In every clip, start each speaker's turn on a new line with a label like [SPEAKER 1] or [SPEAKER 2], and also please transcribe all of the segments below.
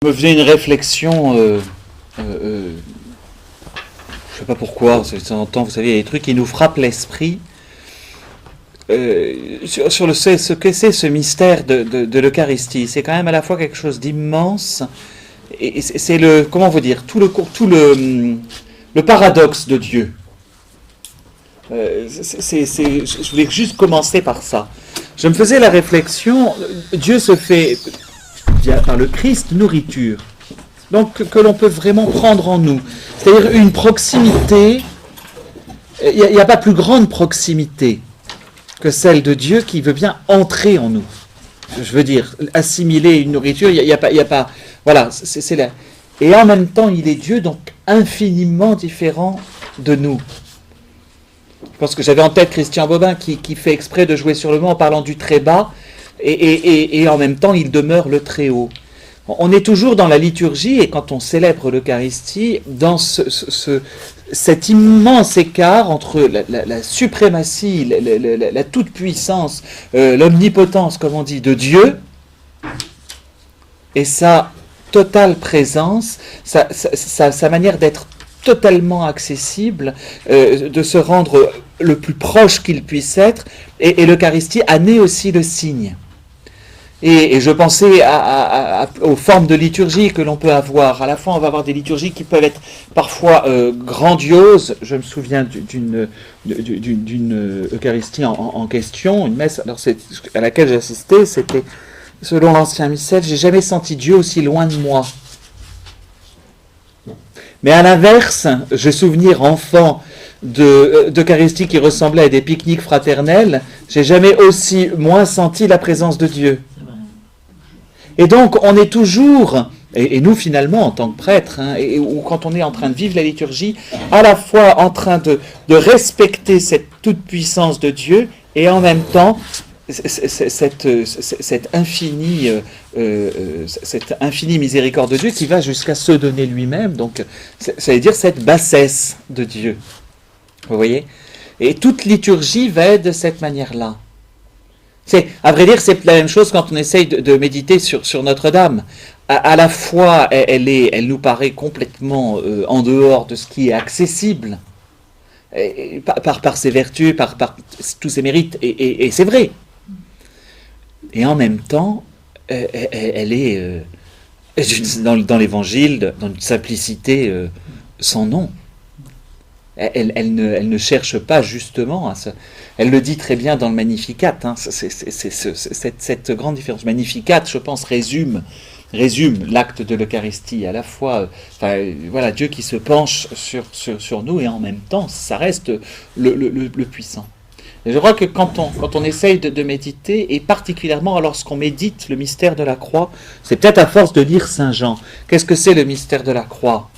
[SPEAKER 1] Me venait une réflexion, je sais pas pourquoi, de temps en temps, vous savez, il y a des trucs qui nous frappent l'esprit sur ce que c'est ce mystère de l'Eucharistie. C'est quand même à la fois quelque chose d'immense, et c'est le, comment vous dire, tout le paradoxe de Dieu. Je voulais juste commencer par ça. Je me faisais la réflexion, Dieu se fait, par le Christ, nourriture. Donc que l'on peut vraiment prendre en nous. C'est-à-dire une proximité, il n'y a pas plus grande proximité que celle de Dieu qui veut bien entrer en nous. Je veux dire, assimiler une nourriture, il n'y a pas, voilà, c'est là. Et en même temps, il est Dieu, donc infiniment différent de nous. Je pense que j'avais en tête Christian Bobin qui fait exprès de jouer sur le mot en parlant du très bas, et en même temps, il demeure le très haut. On est toujours dans la liturgie, et quand on célèbre l'Eucharistie, dans cet immense écart entre la suprématie, la toute-puissance, l'omnipotence, comme on dit, de Dieu, et sa totale présence, sa manière d'être totalement accessible, de se rendre le plus proche qu'il puisse être, et l'Eucharistie en est aussi le signe. Et je pensais aux formes de liturgie que l'on peut avoir. À la fois, on va avoir des liturgies qui peuvent être parfois grandioses. Je me souviens d'une Eucharistie en question, une messe à laquelle j'assistais, c'était, selon l'ancien missel, j'ai jamais senti Dieu aussi loin de moi. Mais à l'inverse, j'ai souvenir enfant d'Eucharistie qui ressemblait à des pique-niques fraternels, j'ai jamais aussi moins senti la présence de Dieu. Et donc, on est toujours, et nous finalement en tant que prêtres, ou quand on est en train de vivre la liturgie, à la fois en train de respecter cette toute-puissance de Dieu, et en même temps, cette infinie miséricorde de Dieu qui va jusqu'à se donner lui-même, donc ça veut dire cette bassesse de Dieu. Vous voyez ? Et toute liturgie va être de cette manière-là. À vrai dire, c'est la même chose quand on essaye de méditer sur Notre-Dame. À la fois, elle nous paraît complètement en dehors de ce qui est accessible, par ses vertus, par tous ses mérites, et c'est vrai. Et en même temps, elle est dans l'Évangile, dans une simplicité sans nom. Elle ne cherche pas justement à se... Elle le dit très bien dans le Magnificat, cette grande différence. Magnificat, je pense, résume l'acte de l'Eucharistie, à la fois voilà, Dieu qui se penche sur nous, et en même temps, ça reste le puissant. Et je crois que quand on essaye de méditer, et particulièrement lorsqu'on médite le mystère de la croix, c'est peut-être à force de lire Saint Jean. Qu'est-ce que c'est le mystère de la croix ?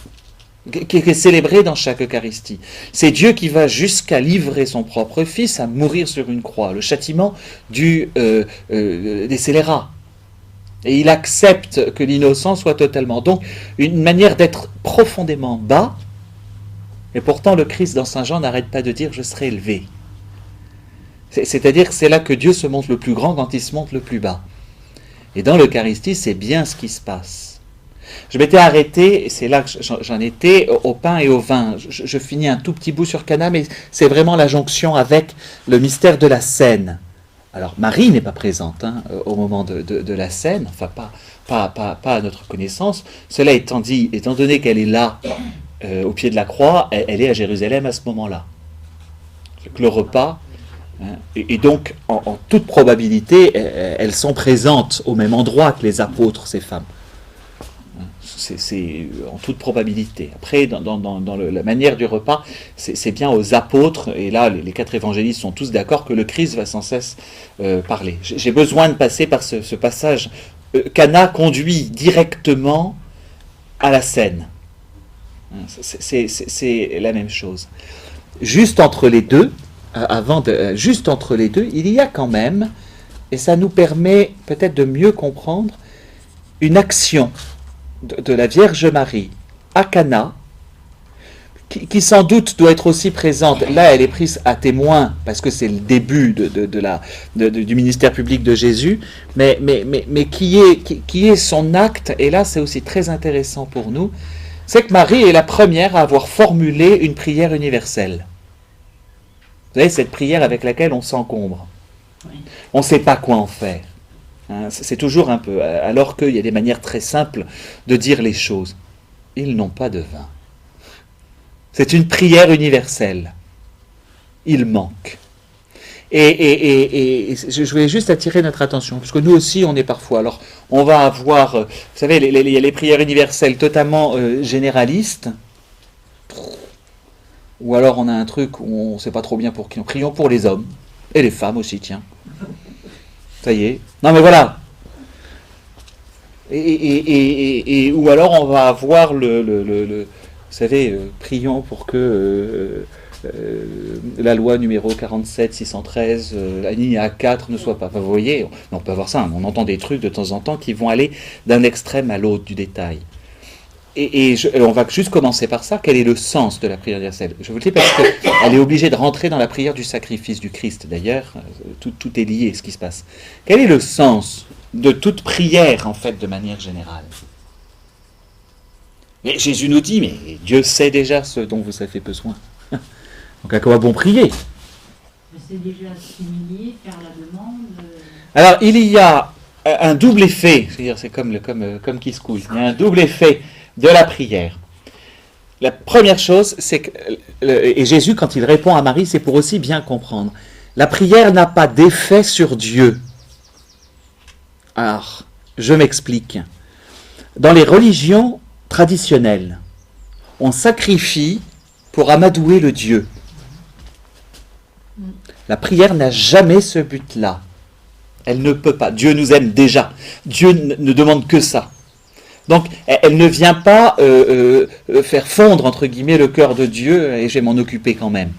[SPEAKER 1] Qui est célébré dans chaque Eucharistie. C'est Dieu qui va jusqu'à livrer son propre Fils à mourir sur une croix, le châtiment des scélérats. Et il accepte que l'innocent soit totalement. Donc, une manière d'être profondément bas, et pourtant le Christ dans Saint Jean n'arrête pas de dire « je serai élevé ». C'est-à-dire que c'est là que Dieu se montre le plus grand quand il se montre le plus bas. Et dans l'Eucharistie, c'est bien ce qui se passe. Je m'étais arrêté, et c'est là que j'en étais, au pain et au vin. Je finis un tout petit bout sur Cana, mais c'est vraiment la jonction avec le mystère de la scène. Alors, Marie n'est pas présente au moment de la scène, enfin pas à notre connaissance. Cela étant dit, étant donné qu'elle est là, au pied de la croix, elle est à Jérusalem à ce moment-là. Le repas, et donc, en toute probabilité, elles sont présentes au même endroit que les apôtres, ces femmes. C'est en toute probabilité. Après, dans la manière du repas, c'est bien aux apôtres, et là, les 4 évangélistes sont tous d'accord que le Christ va sans cesse parler. J'ai besoin de passer par ce passage. Cana conduit directement à la scène. C'est la même chose. Juste entre les deux, juste entre les deux, il y a quand même, et ça nous permet peut-être de mieux comprendre, une action de la Vierge Marie à Cana qui sans doute doit être aussi présente. Là, elle est prise à témoin, parce que c'est le début du ministère public de Jésus, mais qui est son acte, et là c'est aussi très intéressant pour nous, c'est que Marie est la première à avoir formulé une prière universelle. Vous savez, cette prière avec laquelle on s'encombre. Oui. On ne sait pas quoi en faire. Hein, c'est toujours un peu, alors qu'il y a des manières très simples de dire les choses. Ils n'ont pas de vin. C'est une prière universelle. Il manque. Et je voulais juste attirer notre attention, parce que nous aussi, on est parfois... Alors, on va avoir... Vous savez, il y a les prières universelles totalement généralistes, ou alors on a un truc où on ne sait pas trop bien pour qui. Prions pour les hommes, et les femmes aussi, tiens. Ça y est. Non, mais voilà. Ou alors on va avoir vous savez, prions pour que la loi numéro 47-613, alinéa 4 ne soit pas. Enfin, vous voyez, on peut avoir ça, hein, on entend des trucs de temps en temps qui vont aller d'un extrême à l'autre du détail. On va juste commencer par ça. Quel est le sens de la prière universelle? Je vous le dis parce qu'elle est obligée de rentrer dans la prière du sacrifice du Christ. D'ailleurs, tout est lié, ce qui se passe. Quel est le sens de toute prière, en fait, de manière générale? Mais Jésus nous dit, mais Dieu sait déjà ce dont vous avez besoin. Donc à quoi bon prier?
[SPEAKER 2] C'est déjà s'humilier, faire la demande.
[SPEAKER 1] Alors, il y a un double effet, c'est-à-dire c'est comme qui se couche, il y a un double effet de la prière. La première chose, c'est que, et Jésus, quand il répond à Marie, c'est pour aussi bien comprendre, la prière n'a pas d'effet sur Dieu. Alors, je m'explique. Dans les religions traditionnelles, on sacrifie pour amadouer le Dieu. La prière n'a jamais ce but-là. Elle ne peut pas. Dieu nous aime déjà. Dieu ne demande que ça. Donc, elle ne vient pas faire fondre, entre guillemets, le cœur de Dieu, et je vais m'en occuper quand même.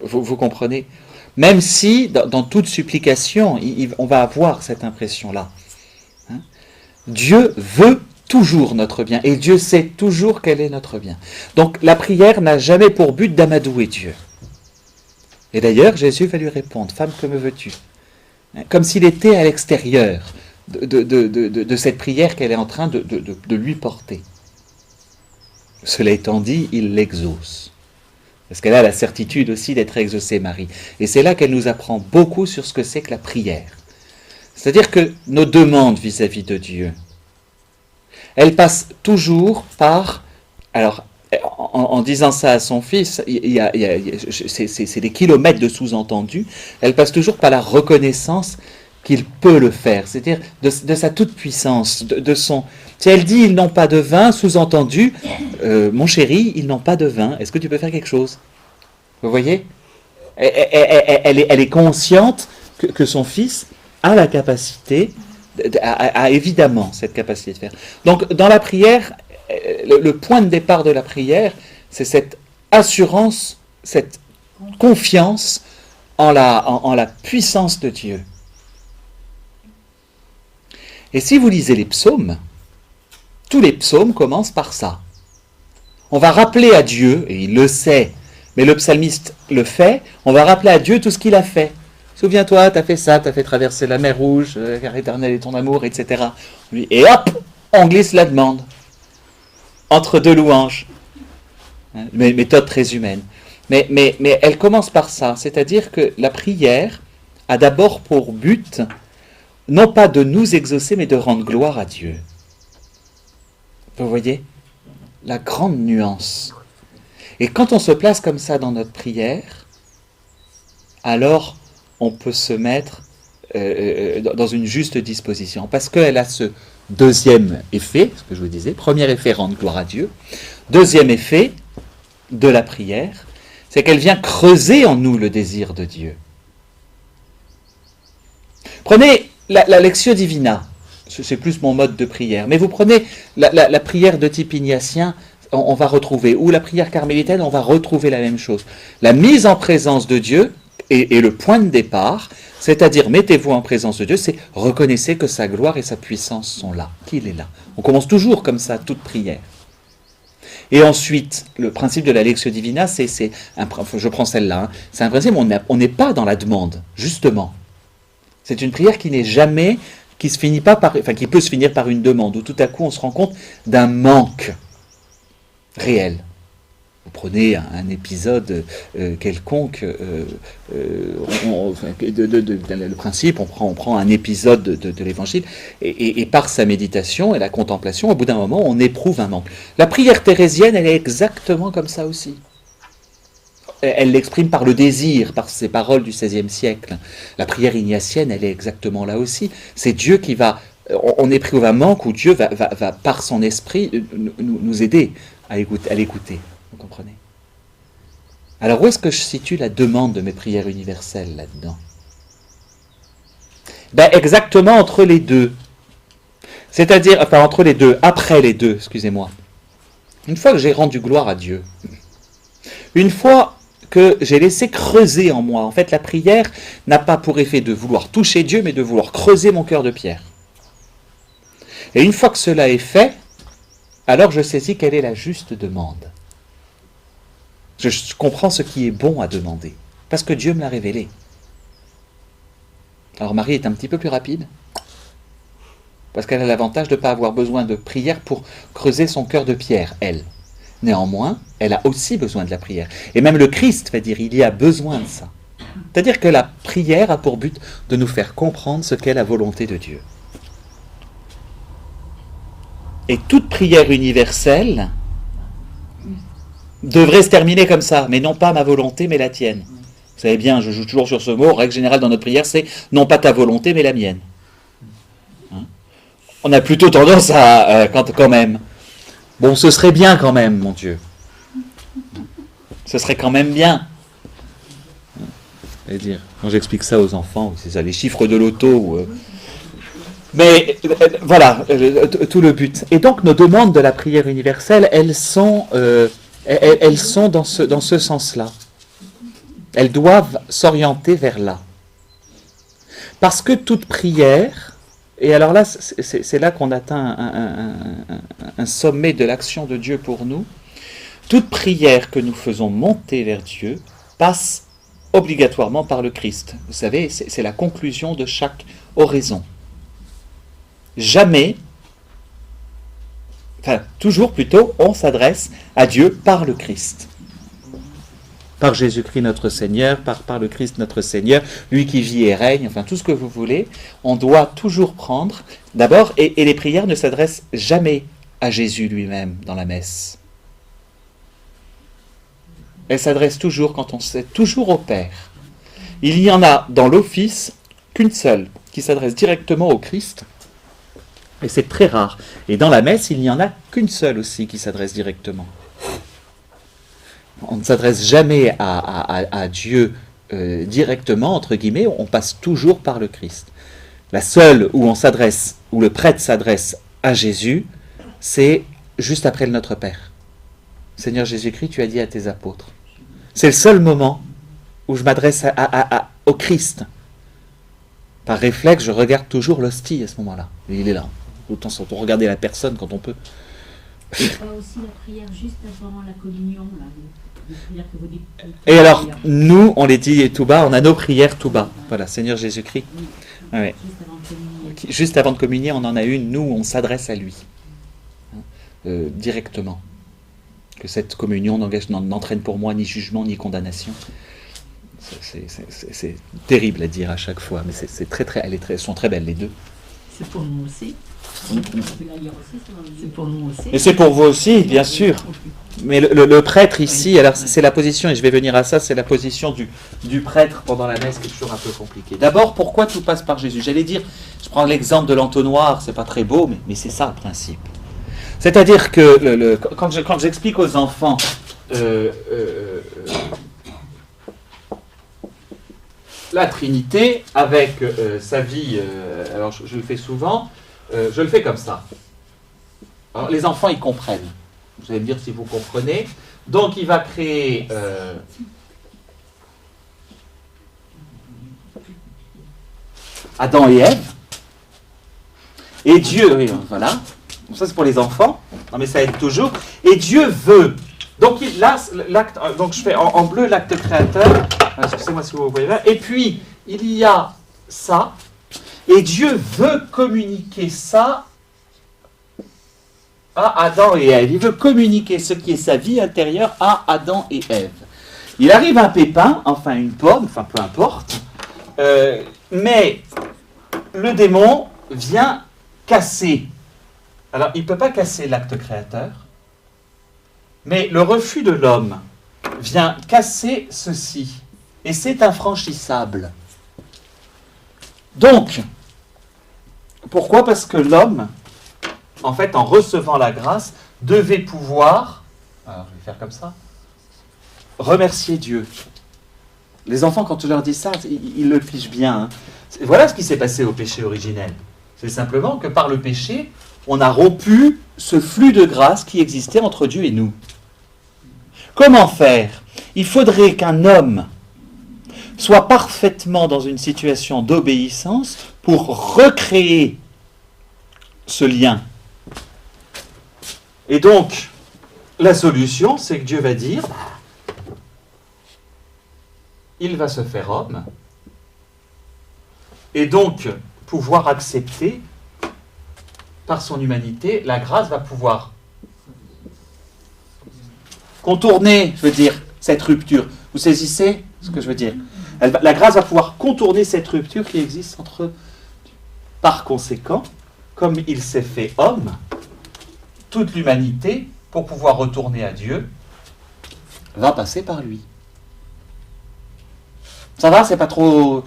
[SPEAKER 1] Vous comprenez? Même si, dans toute supplication, on va avoir cette impression-là. Hein? Dieu veut toujours notre bien, et Dieu sait toujours quel est notre bien. Donc, la prière n'a jamais pour but d'amadouer Dieu. Et d'ailleurs, Jésus va lui répondre, « Femme, que me veux-tu » Comme s'il était à l'extérieur de cette prière qu'elle est en train de lui porter. Cela étant dit, il l'exauce. Parce qu'elle a la certitude aussi d'être exaucée, Marie. Et c'est là qu'elle nous apprend beaucoup sur ce que c'est que la prière. C'est-à-dire que nos demandes vis-à-vis de Dieu, elles passent toujours par... Alors, en disant ça à son fils, c'est des kilomètres de sous-entendu, elle passe toujours par la reconnaissance qu'il peut le faire, c'est-à-dire de sa toute-puissance, de son... Si elle dit « ils n'ont pas de vin », sous-entendu « mon chéri, ils n'ont pas de vin, est-ce que tu peux faire quelque chose ?» Vous voyez, elle est consciente que son fils a la capacité, a évidemment cette capacité de faire. Donc dans la prière, le point de départ de la prière, c'est cette assurance, cette confiance en la puissance de Dieu. Et si vous lisez les psaumes, tous les psaumes commencent par ça. On va rappeler à Dieu, et il le sait, mais le psalmiste le fait, on va rappeler à Dieu tout ce qu'il a fait. Souviens-toi, tu as fait ça, tu as fait traverser la mer Rouge, car éternel est ton amour, etc. Et hop, on glisse la demande. Entre deux louanges. Méthode très humaine. Mais elle commence par ça, c'est-à-dire que la prière a d'abord pour but, non pas de nous exaucer, mais de rendre gloire à Dieu. Vous voyez la grande nuance. Et quand on se place comme ça dans notre prière, alors on peut se mettre dans une juste disposition, parce qu'elle a ce deuxième effet, ce que je vous disais, premier effet, rendre gloire à Dieu. Deuxième effet de la prière, c'est qu'elle vient creuser en nous le désir de Dieu. Prenez la Lectio Divina, c'est plus mon mode de prière, mais vous prenez la prière de type ignatien, on va retrouver, ou la prière carmélitaine, on va retrouver la même chose. La mise en présence de Dieu est le point de départ, c'est-à-dire mettez-vous en présence de Dieu, c'est reconnaissez que sa gloire et sa puissance sont là, qu'il est là. On commence toujours comme ça, toute prière. Et ensuite, le principe de la Lectio Divina, je prends celle-là, hein, c'est un principe, on n'est pas dans la demande, justement. C'est une prière qui n'est jamais, qui peut se finir par une demande, où tout à coup on se rend compte d'un manque réel. Vous prenez un épisode quelconque, le principe, on prend un épisode de l'Évangile, et par sa méditation et la contemplation, au bout d'un moment, on éprouve un manque. La prière thérésienne, elle est exactement comme ça aussi. Elle l'exprime par le désir, par ces paroles du XVIe siècle. La prière ignatienne, elle est exactement là aussi. C'est Dieu qui va... On éprouve un manque où Dieu va par son esprit, nous aider à l'écouter. Vous comprenez? Alors où est-ce que je situe la demande de mes prières universelles là-dedans? Exactement entre les deux. C'est-à-dire, entre les deux, après les deux, excusez-moi. Une fois que j'ai rendu gloire à Dieu, une fois que j'ai laissé creuser en moi, en fait la prière n'a pas pour effet de vouloir toucher Dieu, mais de vouloir creuser mon cœur de pierre. Et une fois que cela est fait, alors je saisis quelle est la juste demande. Je comprends ce qui est bon à demander, parce que Dieu me l'a révélé. Alors Marie est un petit peu plus rapide, parce qu'elle a l'avantage de ne pas avoir besoin de prière pour creuser son cœur de pierre, elle. Néanmoins, elle a aussi besoin de la prière. Et même le Christ va dire, il y a besoin de ça. C'est-à-dire que la prière a pour but de nous faire comprendre ce qu'est la volonté de Dieu. Et toute prière universelle devrait se terminer comme ça, mais non pas ma volonté, mais la tienne. Vous savez bien, je joue toujours sur ce mot, règle générale dans notre prière, c'est non pas ta volonté, mais la mienne. Hein? On a plutôt tendance à, quand même, bon, ce serait bien quand même, mon Dieu. Ce serait quand même bien. C'est-à-dire, quand j'explique ça aux enfants, c'est ça, les chiffres de l'auto, mais voilà, tout le but. Et donc, nos demandes de la prière universelle, elles sont dans ce sens-là. Elles doivent s'orienter vers là. Parce que toute prière, et alors là, c'est là qu'on atteint un sommet de l'action de Dieu pour nous, toute prière que nous faisons monter vers Dieu passe obligatoirement par le Christ. Vous savez, c'est la conclusion de chaque oraison. Jamais, toujours plutôt, on s'adresse à Dieu par le Christ. Par Jésus-Christ notre Seigneur, par le Christ notre Seigneur, lui qui vit et règne, tout ce que vous voulez, on doit toujours prendre, d'abord, et les prières ne s'adressent jamais à Jésus lui-même dans la messe. Elles s'adressent toujours, quand on sait, toujours au Père. Il n'y en a dans l'office qu'une seule, qui s'adresse directement au Christ, et c'est très rare. Et dans la messe, il n'y en a qu'une seule aussi qui s'adresse directement. On ne s'adresse jamais à Dieu directement, entre guillemets, on passe toujours par le Christ. La seule où où le prêtre s'adresse à Jésus, c'est juste après le Notre Père. Seigneur Jésus-Christ, tu as dit à tes apôtres. C'est le seul moment où je m'adresse au Christ. Par réflexe, je regarde toujours l'hostie à ce moment-là. Il est là. Autant regarder la personne quand on peut.
[SPEAKER 2] Il y a aussi la prière juste avant la communion, là, les prières que vous dites.
[SPEAKER 1] Et alors, nous, on les dit tout bas, on a nos prières tout bas. Voilà, Seigneur Jésus-Christ.
[SPEAKER 2] Oui.
[SPEAKER 1] Ouais.
[SPEAKER 2] Juste avant de communier.
[SPEAKER 1] Juste avant de communier, on en a une, nous, on s'adresse à lui. Directement. Que cette communion n'entraîne pour moi ni jugement, ni condamnation. C'est terrible à dire à chaque fois, mais elles sont très belles, les deux.
[SPEAKER 3] C'est pour nous aussi. C'est pour nous aussi.
[SPEAKER 1] Et c'est pour vous aussi, bien sûr. Mais le prêtre ici, alors c'est la position, et je vais venir à ça, c'est la position du prêtre pendant la messe qui est toujours un peu compliquée. D'abord, pourquoi tout passe par Jésus? J'allais dire, je prends l'exemple de l'entonnoir, c'est pas très beau, mais c'est ça le principe. C'est-à-dire que quand j'explique aux enfants la Trinité avec sa vie, alors je le fais souvent, je le fais comme ça. Alors, les enfants, ils comprennent. Vous allez me dire si vous comprenez. Donc, il va créer Adam et Ève. Et Dieu, oui, voilà. Ça, c'est pour les enfants. Non mais ça aide toujours. Et Dieu veut. Donc là, l'acte, donc je fais en bleu l'acte créateur. Excusez-moi si vous voyez là. Et puis, il y a ça. Et Dieu veut communiquer ça à Adam et Ève. Il veut communiquer ce qui est sa vie intérieure à Adam et Ève. Il arrive un pépin, enfin une pomme, enfin peu importe, mais le démon vient casser. Alors, il ne peut pas casser l'acte créateur, mais le refus de l'homme vient casser ceci, et c'est infranchissable. Donc, pourquoi ? Parce que l'homme, en fait, en recevant la grâce, devait pouvoir, alors je vais faire comme ça, remercier Dieu. Les enfants, quand tu leur dis ça, ils le pigent bien. Hein. Voilà ce qui s'est passé au péché originel. C'est simplement que par le péché, on a rompu ce flux de grâce qui existait entre Dieu et nous. Comment faire ? Il faudrait qu'un homme soit parfaitement dans une situation d'obéissance pour recréer ce lien. Et donc, la solution, c'est que Dieu va dire, il va se faire homme, et donc pouvoir accepter, par son humanité, la grâce va pouvoir contourner, je veux dire, cette rupture. Vous saisissez ce que je veux dire ? La grâce va pouvoir contourner cette rupture qui existe entre... Par conséquent, comme il s'est fait homme, toute l'humanité, pour pouvoir retourner à Dieu, va passer par lui. Ça va, c'est pas trop...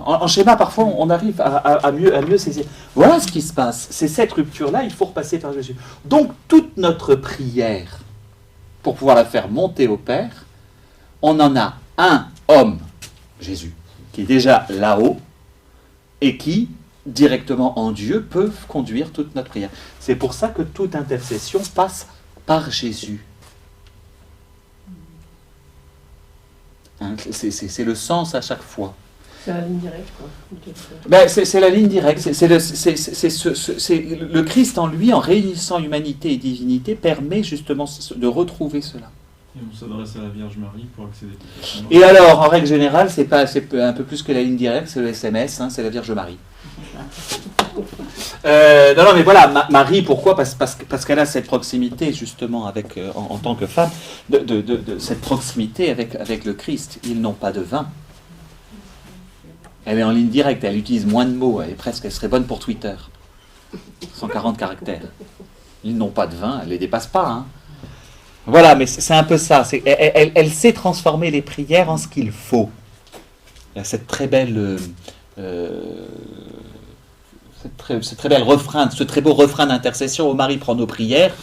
[SPEAKER 1] En schéma, parfois, on arrive à mieux saisir. Voilà ce qui se passe. C'est cette rupture-là, il faut repasser par Jésus. Donc, toute notre prière, pour pouvoir la faire monter au Père, on en a un homme, Jésus, qui est déjà là-haut, et qui, directement en Dieu, peut conduire toute notre prière. C'est pour ça que toute intercession passe par Jésus. Hein, c'est le sens à chaque fois.
[SPEAKER 3] C'est la ligne directe, quoi.
[SPEAKER 1] Ben, c'est la ligne directe. C'est le Christ en lui, en réunissant humanité et divinité, permet justement de retrouver cela.
[SPEAKER 4] Et on s'adresse à la Vierge Marie pour accéder plus facilement.
[SPEAKER 1] Et alors, en règle générale, c'est un peu plus que la ligne directe, c'est le SMS, hein, c'est la Vierge Marie. Non, mais voilà, Marie, pourquoi ? Parce qu'elle a cette proximité, justement, avec, en tant que femme, de cette proximité avec le Christ. Ils n'ont pas de vin. Elle est en ligne directe, elle utilise moins de mots, elle serait bonne pour Twitter. 140 caractères. Ils n'ont pas de vin, elle ne les dépasse pas. Hein. Voilà, mais c'est un peu ça. Elle sait transformer les prières en ce qu'il faut. Il y a cette très belle... ce très beau refrain d'intercession. Ô Marie, prends nos prières,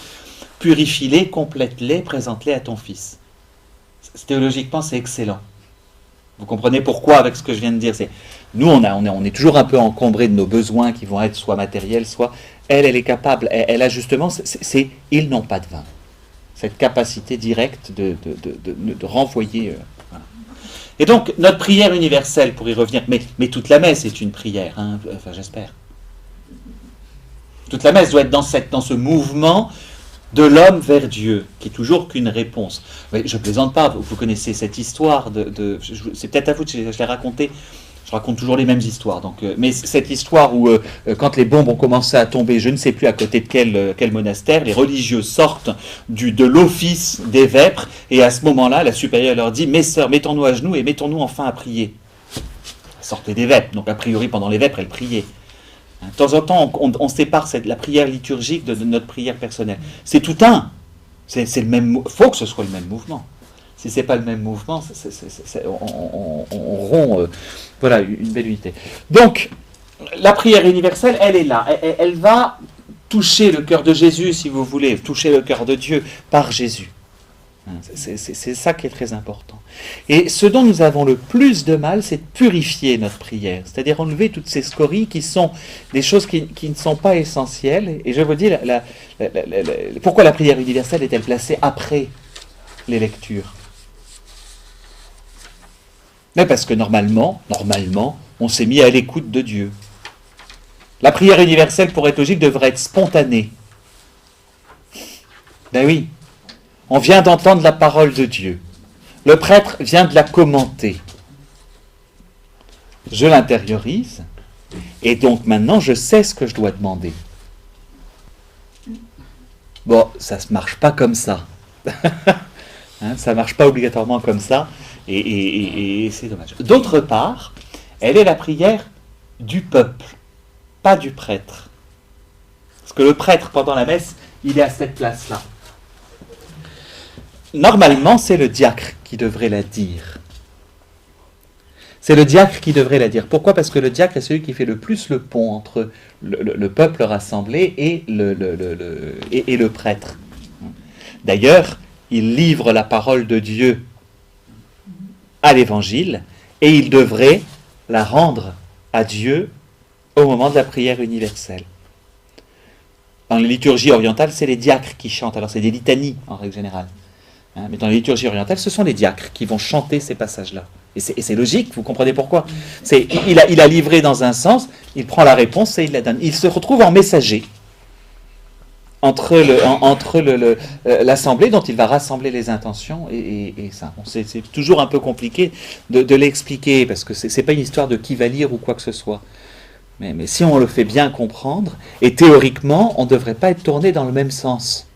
[SPEAKER 1] purifie-les, complète-les, présente-les à ton Fils. Théologiquement, c'est excellent. Vous comprenez pourquoi avec ce que je viens de dire. Nous, on est toujours un peu encombré de nos besoins qui vont être soit matériels, soit... Elle est capable, elle a justement... Ils n'ont pas de vin. Cette capacité directe de renvoyer... Voilà. Et donc, notre prière universelle, pour y revenir, mais toute la messe est une prière, hein, enfin j'espère. Toute la messe doit être dans ce mouvement de l'homme vers Dieu, qui est toujours qu'une réponse. Mais je ne plaisante pas, vous connaissez cette histoire, c'est peut-être à vous, je l'ai raconté, je raconte toujours les mêmes histoires, donc, mais cette histoire où, quand les bombes ont commencé à tomber, je ne sais plus à côté de quel monastère, les religieux sortent de l'office des vêpres, et à ce moment-là, la supérieure leur dit « Mes sœurs, mettons-nous à genoux et mettons-nous enfin à prier ». Elles sortaient des vêpres, donc a priori pendant les vêpres, elles priaient. De temps en temps, on sépare la prière liturgique de notre prière personnelle. C'est tout un. C'est le même. Faut que ce soit le même mouvement. Si c'est pas le même mouvement, on rompt. Voilà, une belle unité. Donc, la prière universelle, elle est là. Elle va toucher le cœur de Jésus, si vous voulez, toucher le cœur de Dieu par Jésus. C'est ça qui est très important. Et ce dont nous avons le plus de mal, c'est de purifier notre prière, c'est-à-dire enlever toutes ces scories qui sont des choses qui ne sont pas essentielles. Et je vous dis, pourquoi la prière universelle est-elle placée après les lectures ? Mais parce que normalement, on s'est mis à l'écoute de Dieu. La prière universelle, pour être logique, devrait être spontanée. Ben oui, on vient d'entendre la parole de Dieu. Le prêtre vient de la commenter. Je l'intériorise, et donc maintenant je sais ce que je dois demander. Bon, ça ne marche pas comme ça. Hein, ça ne marche pas obligatoirement comme ça, et c'est dommage. D'autre part, elle est la prière du peuple, pas du prêtre. Parce que le prêtre, pendant la messe, il est à cette place-là. Normalement, c'est le diacre qui devrait la dire. C'est le diacre qui devrait la dire. Pourquoi ? Parce que le diacre est celui qui fait le plus le pont entre le peuple rassemblé et le prêtre. D'ailleurs, il livre la parole de Dieu à l'Évangile et il devrait la rendre à Dieu au moment de la prière universelle. Dans les liturgies orientales, c'est les diacres qui chantent. Alors c'est des litanies en règle générale. Mais dans les liturgies orientales, ce sont les diacres qui vont chanter ces passages-là. Et c'est logique, vous comprenez pourquoi. Il a livré dans un sens, il prend la réponse et il la donne. Il se retrouve en messager entre l'assemblée dont il va rassembler les intentions et ça. Bon, c'est toujours un peu compliqué de l'expliquer parce que c'est pas une histoire de qui va lire ou quoi que ce soit. Mais si on le fait bien comprendre, et théoriquement, on ne devrait pas être tourné dans le même sens.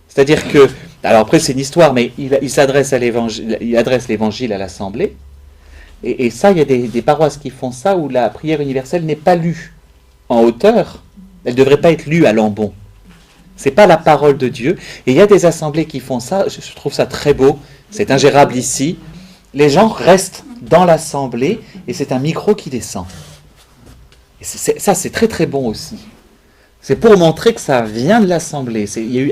[SPEAKER 1] C'est-à-dire que, alors après c'est une histoire, mais il s'adresse à l'évangile, il adresse l'évangile à l'assemblée, et ça, il y a des paroisses qui font ça, où la prière universelle n'est pas lue en hauteur, elle ne devrait pas être lue à l'ambon. C'est pas la parole de Dieu, et il y a des assemblées qui font ça, je trouve ça très beau, c'est ingérable ici, les gens restent dans l'assemblée, et c'est un micro qui descend. Et ça, c'est très très bon aussi. C'est pour montrer que ça vient de l'assemblée. Il y a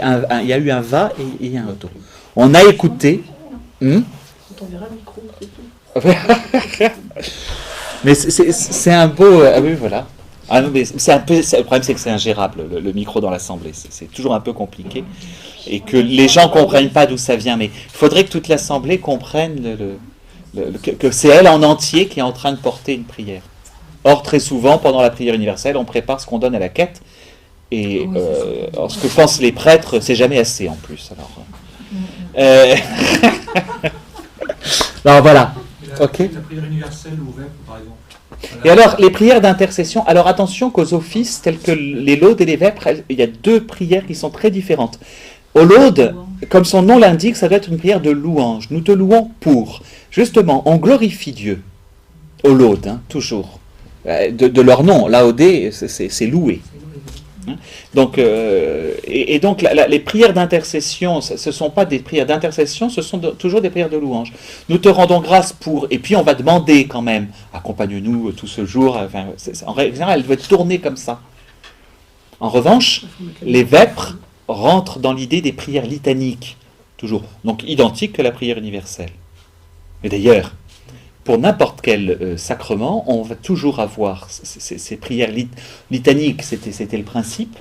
[SPEAKER 1] eu un va et il y a un retour. On a écouté. On verra le micro. Mais c'est un beau. Ah oui, voilà. Ah non, mais le problème, c'est que c'est ingérable, le micro dans l'assemblée. C'est toujours un peu compliqué. Et que les gens ne comprennent pas d'où ça vient. Mais il faudrait que toute l'assemblée comprenne que c'est elle en entier qui est en train de porter une prière. Or, très souvent, pendant la prière universelle, on prépare ce qu'on donne à la quête. Et ce que pensent les prêtres, c'est jamais assez en plus. Alors voilà.
[SPEAKER 3] La
[SPEAKER 1] Ok.
[SPEAKER 3] prière universelle ou vêpres, par exemple.
[SPEAKER 1] Et alors, les prières d'intercession. Alors attention qu'aux offices tels que les laudes et les vêpres, il y a deux prières qui sont très différentes. Aux laudes, comme son nom l'indique, ça doit être une prière de louange. Nous te louons pour. Justement, on glorifie Dieu. Aux laudes, toujours. De leur nom, laudé, c'est louer. Donc, donc les prières d'intercession, ce ne sont pas des prières d'intercession, ce sont toujours des prières de louange. Nous te rendons grâce pour, et puis on va demander quand même, accompagne-nous tout ce jour. Enfin, en règle générale, elle doit être tournée comme ça. En revanche, les vêpres rentrent dans l'idée des prières litaniques, toujours, donc identiques que la prière universelle. Mais d'ailleurs, pour n'importe quel sacrement, on va toujours avoir ces prières litaniques, c'était le principe,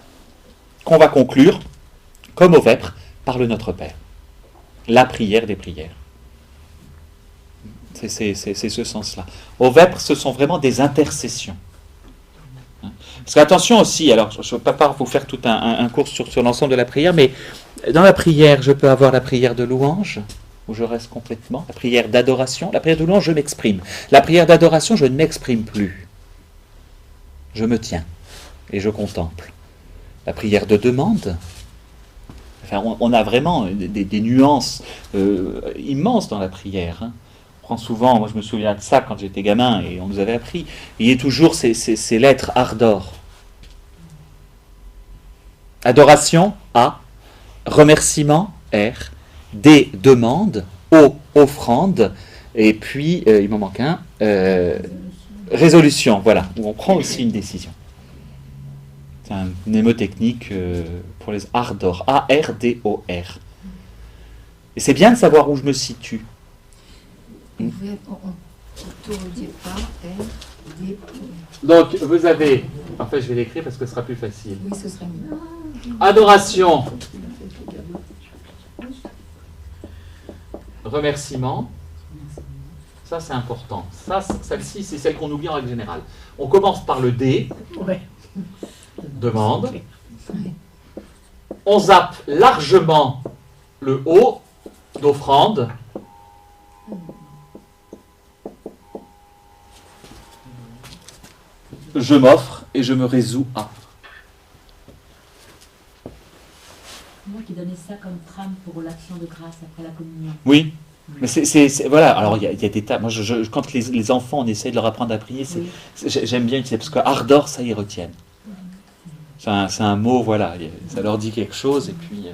[SPEAKER 1] qu'on va conclure, comme aux vêpres, par le Notre Père. La prière des prières. C'est ce sens-là. Aux vêpres, ce sont vraiment des intercessions. Parce qu'attention aussi, alors je ne veux pas vous faire tout un cours sur l'ensemble de la prière, mais dans la prière, je peux avoir la prière de louange, où je reste complètement, la prière d'adoration. La prière de louange, je m'exprime. La prière d'adoration, je ne m'exprime plus. Je me tiens et je contemple. La prière de demande, enfin, on a vraiment des nuances immenses dans la prière. On prend souvent, moi je me souviens de ça quand j'étais gamin et on nous avait appris, il y a toujours ces lettres ardor. Adoration, A. Remerciement, R. D, demande, O, offrande, et puis, il m'en manque un, résolution, voilà, où on prend aussi une décision. C'est un mnémotechnique pour les ardor, A-R-D-O-R. Et c'est bien de savoir où je me situe.
[SPEAKER 5] Autour au départ, R, D, O.
[SPEAKER 1] Donc, vous avez, en fait, je vais l'écrire parce que ce sera plus facile.
[SPEAKER 5] Oui, ce serait mieux.
[SPEAKER 1] Adoration. Remerciement, ça c'est important. Celle-ci, c'est celle qu'on oublie en règle générale. On commence par le D, demande, on zappe largement le haut d'offrande. Je m'offre et je me résous à.
[SPEAKER 2] Moi qui donnais ça comme trame pour l'action de grâce après la communion.
[SPEAKER 1] Oui, mais voilà. Alors il y a des tas. Moi, quand les enfants, on essaie de leur apprendre à prier, j'aime bien utiliser parce que ardor, ça y retiennent. C'est un mot, voilà. Ça leur dit quelque chose et puis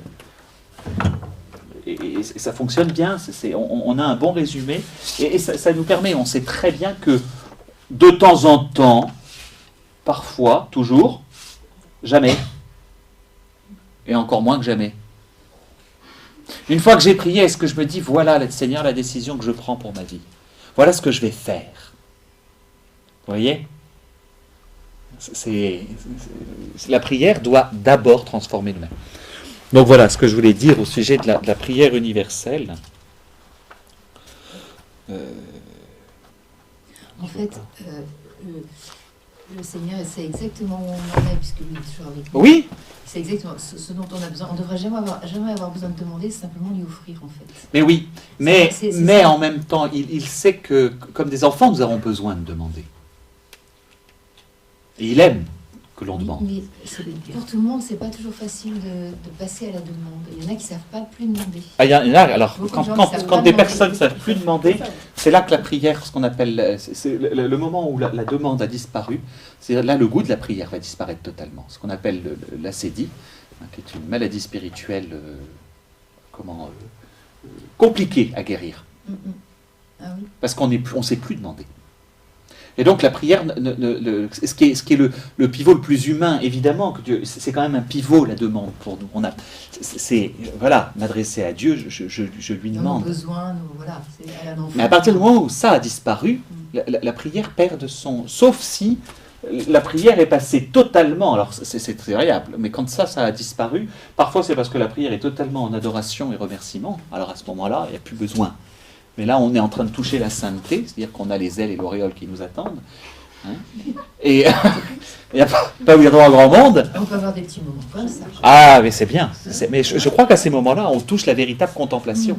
[SPEAKER 1] et ça fonctionne bien. On a un bon résumé et ça nous permet. On sait très bien que de temps en temps, parfois, toujours, jamais. Et encore moins que jamais. Une fois que j'ai prié, est-ce que je me dis, voilà, Seigneur, la décision que je prends pour ma vie. Voilà ce que je vais faire. Vous voyez ? La prière doit d'abord transformer le même. Donc voilà ce que je voulais dire au sujet de la prière universelle.
[SPEAKER 5] En fait, le Seigneur, c'est exactement où on en est, puisque lui est toujours avec nous.
[SPEAKER 1] Oui.
[SPEAKER 5] C'est exactement ce dont on a besoin. On ne devrait jamais avoir besoin de demander, c'est simplement lui offrir, en fait.
[SPEAKER 1] Mais oui, mais
[SPEAKER 5] ça.
[SPEAKER 1] En même temps, il sait que, comme des enfants, nous avons besoin de demander. Et il aime que l'on demande.
[SPEAKER 5] Mais pour tout le monde, c'est pas toujours facile de passer à la demande. Il y en a qui ne savent pas plus demander.
[SPEAKER 1] Ah, il y en a, alors,
[SPEAKER 5] Beaucoup
[SPEAKER 1] quand
[SPEAKER 5] de gens qui savent
[SPEAKER 1] des
[SPEAKER 5] pas demander.
[SPEAKER 1] personnes ne savent plus demander, c'est là que la prière, ce qu'on appelle, c'est le moment où la demande a disparu, c'est là le goût de la prière va disparaître totalement. Ce qu'on appelle l'acédie, qui est une maladie spirituelle compliquée à guérir.
[SPEAKER 5] Ah oui.
[SPEAKER 1] Parce qu'on ne sait plus demander. Et donc la prière, ce qui est le pivot le plus humain, évidemment, que Dieu, c'est quand même un pivot la demande pour nous. Voilà, m'adresser à Dieu, je lui demande.
[SPEAKER 5] Nos besoins, voilà, c'est à l'enfant.
[SPEAKER 1] Mais à partir du moment où ça a disparu, la prière perd de son... Sauf si la prière est passée totalement, alors c'est très variable, mais quand ça a disparu, parfois c'est parce que la prière est totalement en adoration et remerciement, alors à ce moment-là, il n'y a plus besoin. Mais là, on est en train de toucher la sainteté, c'est-à-dire qu'on a les ailes et l'auréole qui nous attendent. Hein, et il n'y a pas où il y a droit au grand monde.
[SPEAKER 5] On peut avoir des petits moments comme ça.
[SPEAKER 1] Ah, mais c'est bien. Mais je crois qu'à ces moments-là, on touche la véritable contemplation.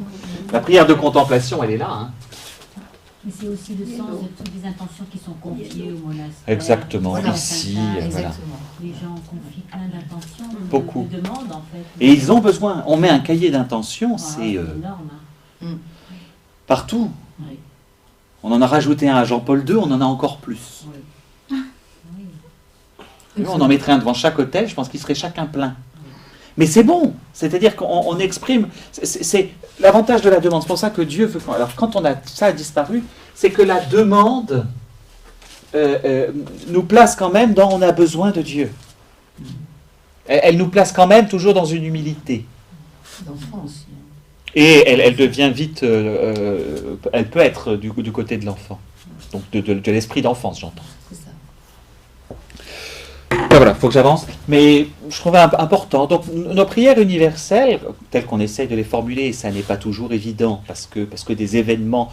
[SPEAKER 1] La prière de contemplation, elle est là. Hein.
[SPEAKER 2] Mais c'est aussi le sens de toutes les intentions qui sont confiées au monastère.
[SPEAKER 1] Exactement,
[SPEAKER 5] Voilà.
[SPEAKER 1] ici. Voilà.
[SPEAKER 5] Exactement.
[SPEAKER 2] Les gens confient plein d'intentions,
[SPEAKER 1] Beaucoup.
[SPEAKER 2] de demandes en fait.
[SPEAKER 1] Et ils ont besoin. On met un cahier d'intentions, c'est
[SPEAKER 2] énorme. Hein.
[SPEAKER 1] Partout.
[SPEAKER 2] Oui.
[SPEAKER 1] On en a rajouté un à Jean-Paul II, on en a encore plus.
[SPEAKER 2] Oui. Oui.
[SPEAKER 1] On en mettrait un devant chaque hôtel, je pense qu'il serait chacun plein. Mais c'est bon, c'est-à-dire qu'on exprime, c'est l'avantage de la demande, c'est pour ça que Dieu veut... Alors quand ça a disparu, c'est que la demande nous place quand même dans on a besoin de Dieu. Elle nous place quand même toujours dans une humilité.
[SPEAKER 5] D'enfant aussi.
[SPEAKER 1] Et elle devient vite, elle peut être du côté de l'enfant, donc de l'esprit d'enfance, j'entends.
[SPEAKER 5] C'est ça.
[SPEAKER 1] Voilà, il faut que j'avance. Mais je trouvais important. Donc, nos prières universelles, telles qu'on essaye de les formuler, et ça n'est pas toujours évident, parce que des événements,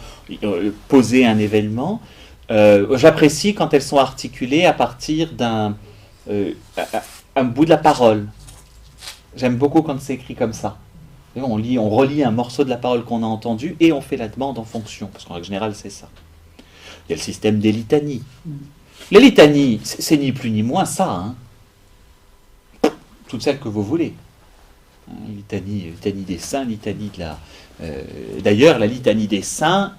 [SPEAKER 1] poser un événement, j'apprécie quand elles sont articulées à partir d'un bout de la parole. J'aime beaucoup quand c'est écrit comme ça. On relit un morceau de la parole qu'on a entendu et on fait la demande en fonction, parce qu'en règle générale, c'est ça. Il y a le système des litanies. Les litanies, c'est ni plus ni moins ça. Hein. Toutes celles que vous voulez. Litanie des saints, litanie de la... D'ailleurs, la litanie des saints,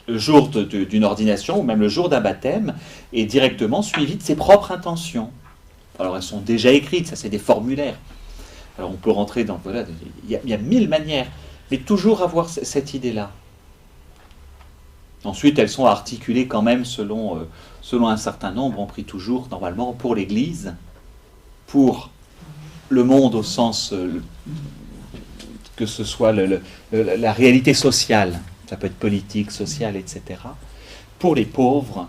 [SPEAKER 1] le jour d'une ordination, ou même le jour d'un baptême, est directement suivie de ses propres intentions. Alors, elles sont déjà écrites, ça c'est des formulaires. Alors, on peut rentrer dans... Voilà, il y a 1000 manières, mais toujours avoir cette idée-là. Ensuite, elles sont articulées quand même selon un certain nombre. On prie toujours, normalement, pour l'Église, pour le monde au sens que ce soit la réalité sociale, ça peut être politique, sociale, etc. Pour les pauvres,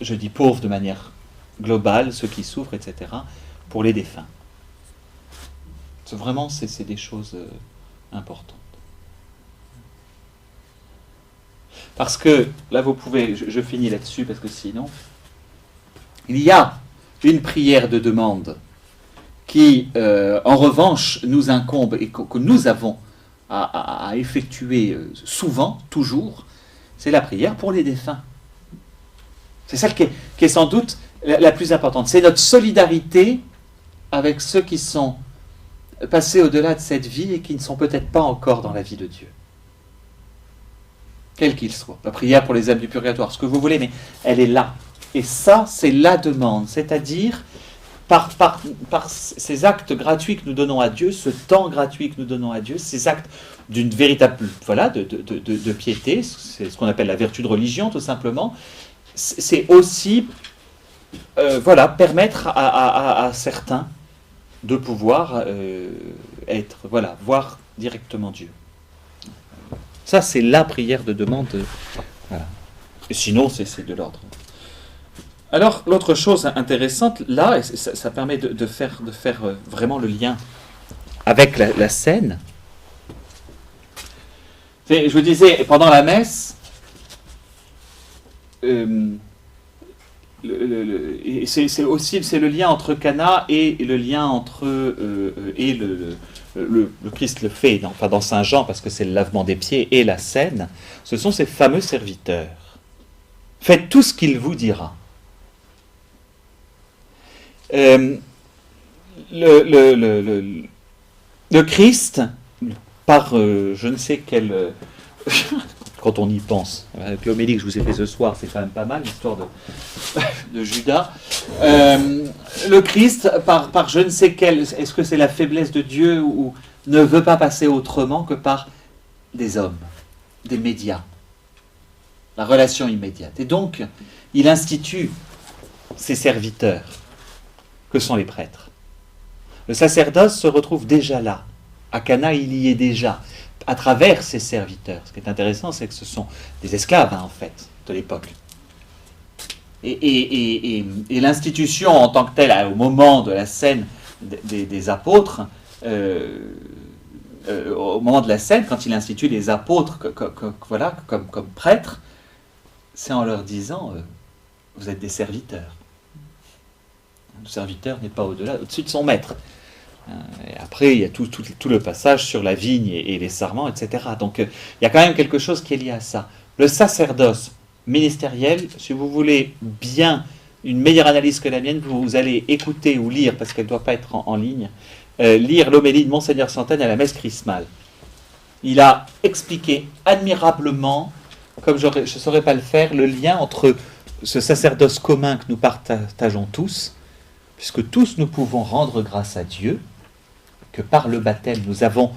[SPEAKER 1] je dis pauvres de manière globale, ceux qui souffrent, etc. Pour les défunts. Vraiment, c'est des choses importantes. Parce que, là vous pouvez, je finis là-dessus, parce que sinon, il y a une prière de demande qui, en revanche, nous incombe et que nous avons à effectuer souvent, toujours, c'est la prière pour les défunts. C'est celle qui est sans doute la plus importante. C'est notre solidarité avec ceux qui sont passés au-delà de cette vie et qui ne sont peut-être pas encore dans la vie de Dieu. Quel qu'il soit. La prière pour les âmes du purgatoire, ce que vous voulez, mais elle est là. Et ça, c'est la demande. C'est-à-dire, par ces actes gratuits que nous donnons à Dieu, ce temps gratuit que nous donnons à Dieu, ces actes d'une véritable de piété, c'est ce qu'on appelle la vertu de religion, tout simplement, c'est aussi permettre à certains de pouvoir voir directement Dieu. Ça, c'est la prière de demande. Voilà. Et sinon, c'est de l'ordre. Alors, l'autre chose intéressante, là, et ça permet de faire vraiment le lien avec la scène. Je vous disais, pendant la messe, c'est le lien entre Cana et le lien entre le Christ le fait, dans Saint Jean, parce que c'est le lavement des pieds et la scène. Ce sont ces fameux serviteurs. Faites tout ce qu'il vous dira. Le Christ, par je ne sais quel... quand on y pense, avec l'homélie que je vous ai fait ce soir, c'est quand même pas mal, l'histoire de Judas. Le Christ, par je ne sais quel... Est-ce que c'est la faiblesse de Dieu ou ne veut pas passer autrement que par des hommes, des médias, la relation immédiate. Et donc, il institue ses serviteurs, que sont les prêtres. Le sacerdoce se retrouve déjà là. À Cana, il y est déjà, à travers ses serviteurs. Ce qui est intéressant, c'est que ce sont des esclaves, en fait, de l'époque. Et l'institution en tant que telle, au moment de la scène des apôtres, au moment de la scène, quand il institue les apôtres comme prêtres, c'est en leur disant, vous êtes des serviteurs. Le serviteur n'est pas au-dessus de son maître. Et après, il y a tout le passage sur la vigne et les sarments, etc. Donc, il y a quand même quelque chose qui est lié à ça. Le sacerdoce ministériel, si vous voulez bien une meilleure analyse que la mienne, vous allez écouter ou lire, parce qu'elle ne doit pas être en ligne, lire l'homélie de Monseigneur Santène à la messe chrismale. Il a expliqué admirablement, comme je ne saurais pas le faire, le lien entre ce sacerdoce commun que nous partageons tous, puisque tous nous pouvons rendre grâce à Dieu, que par le baptême nous avons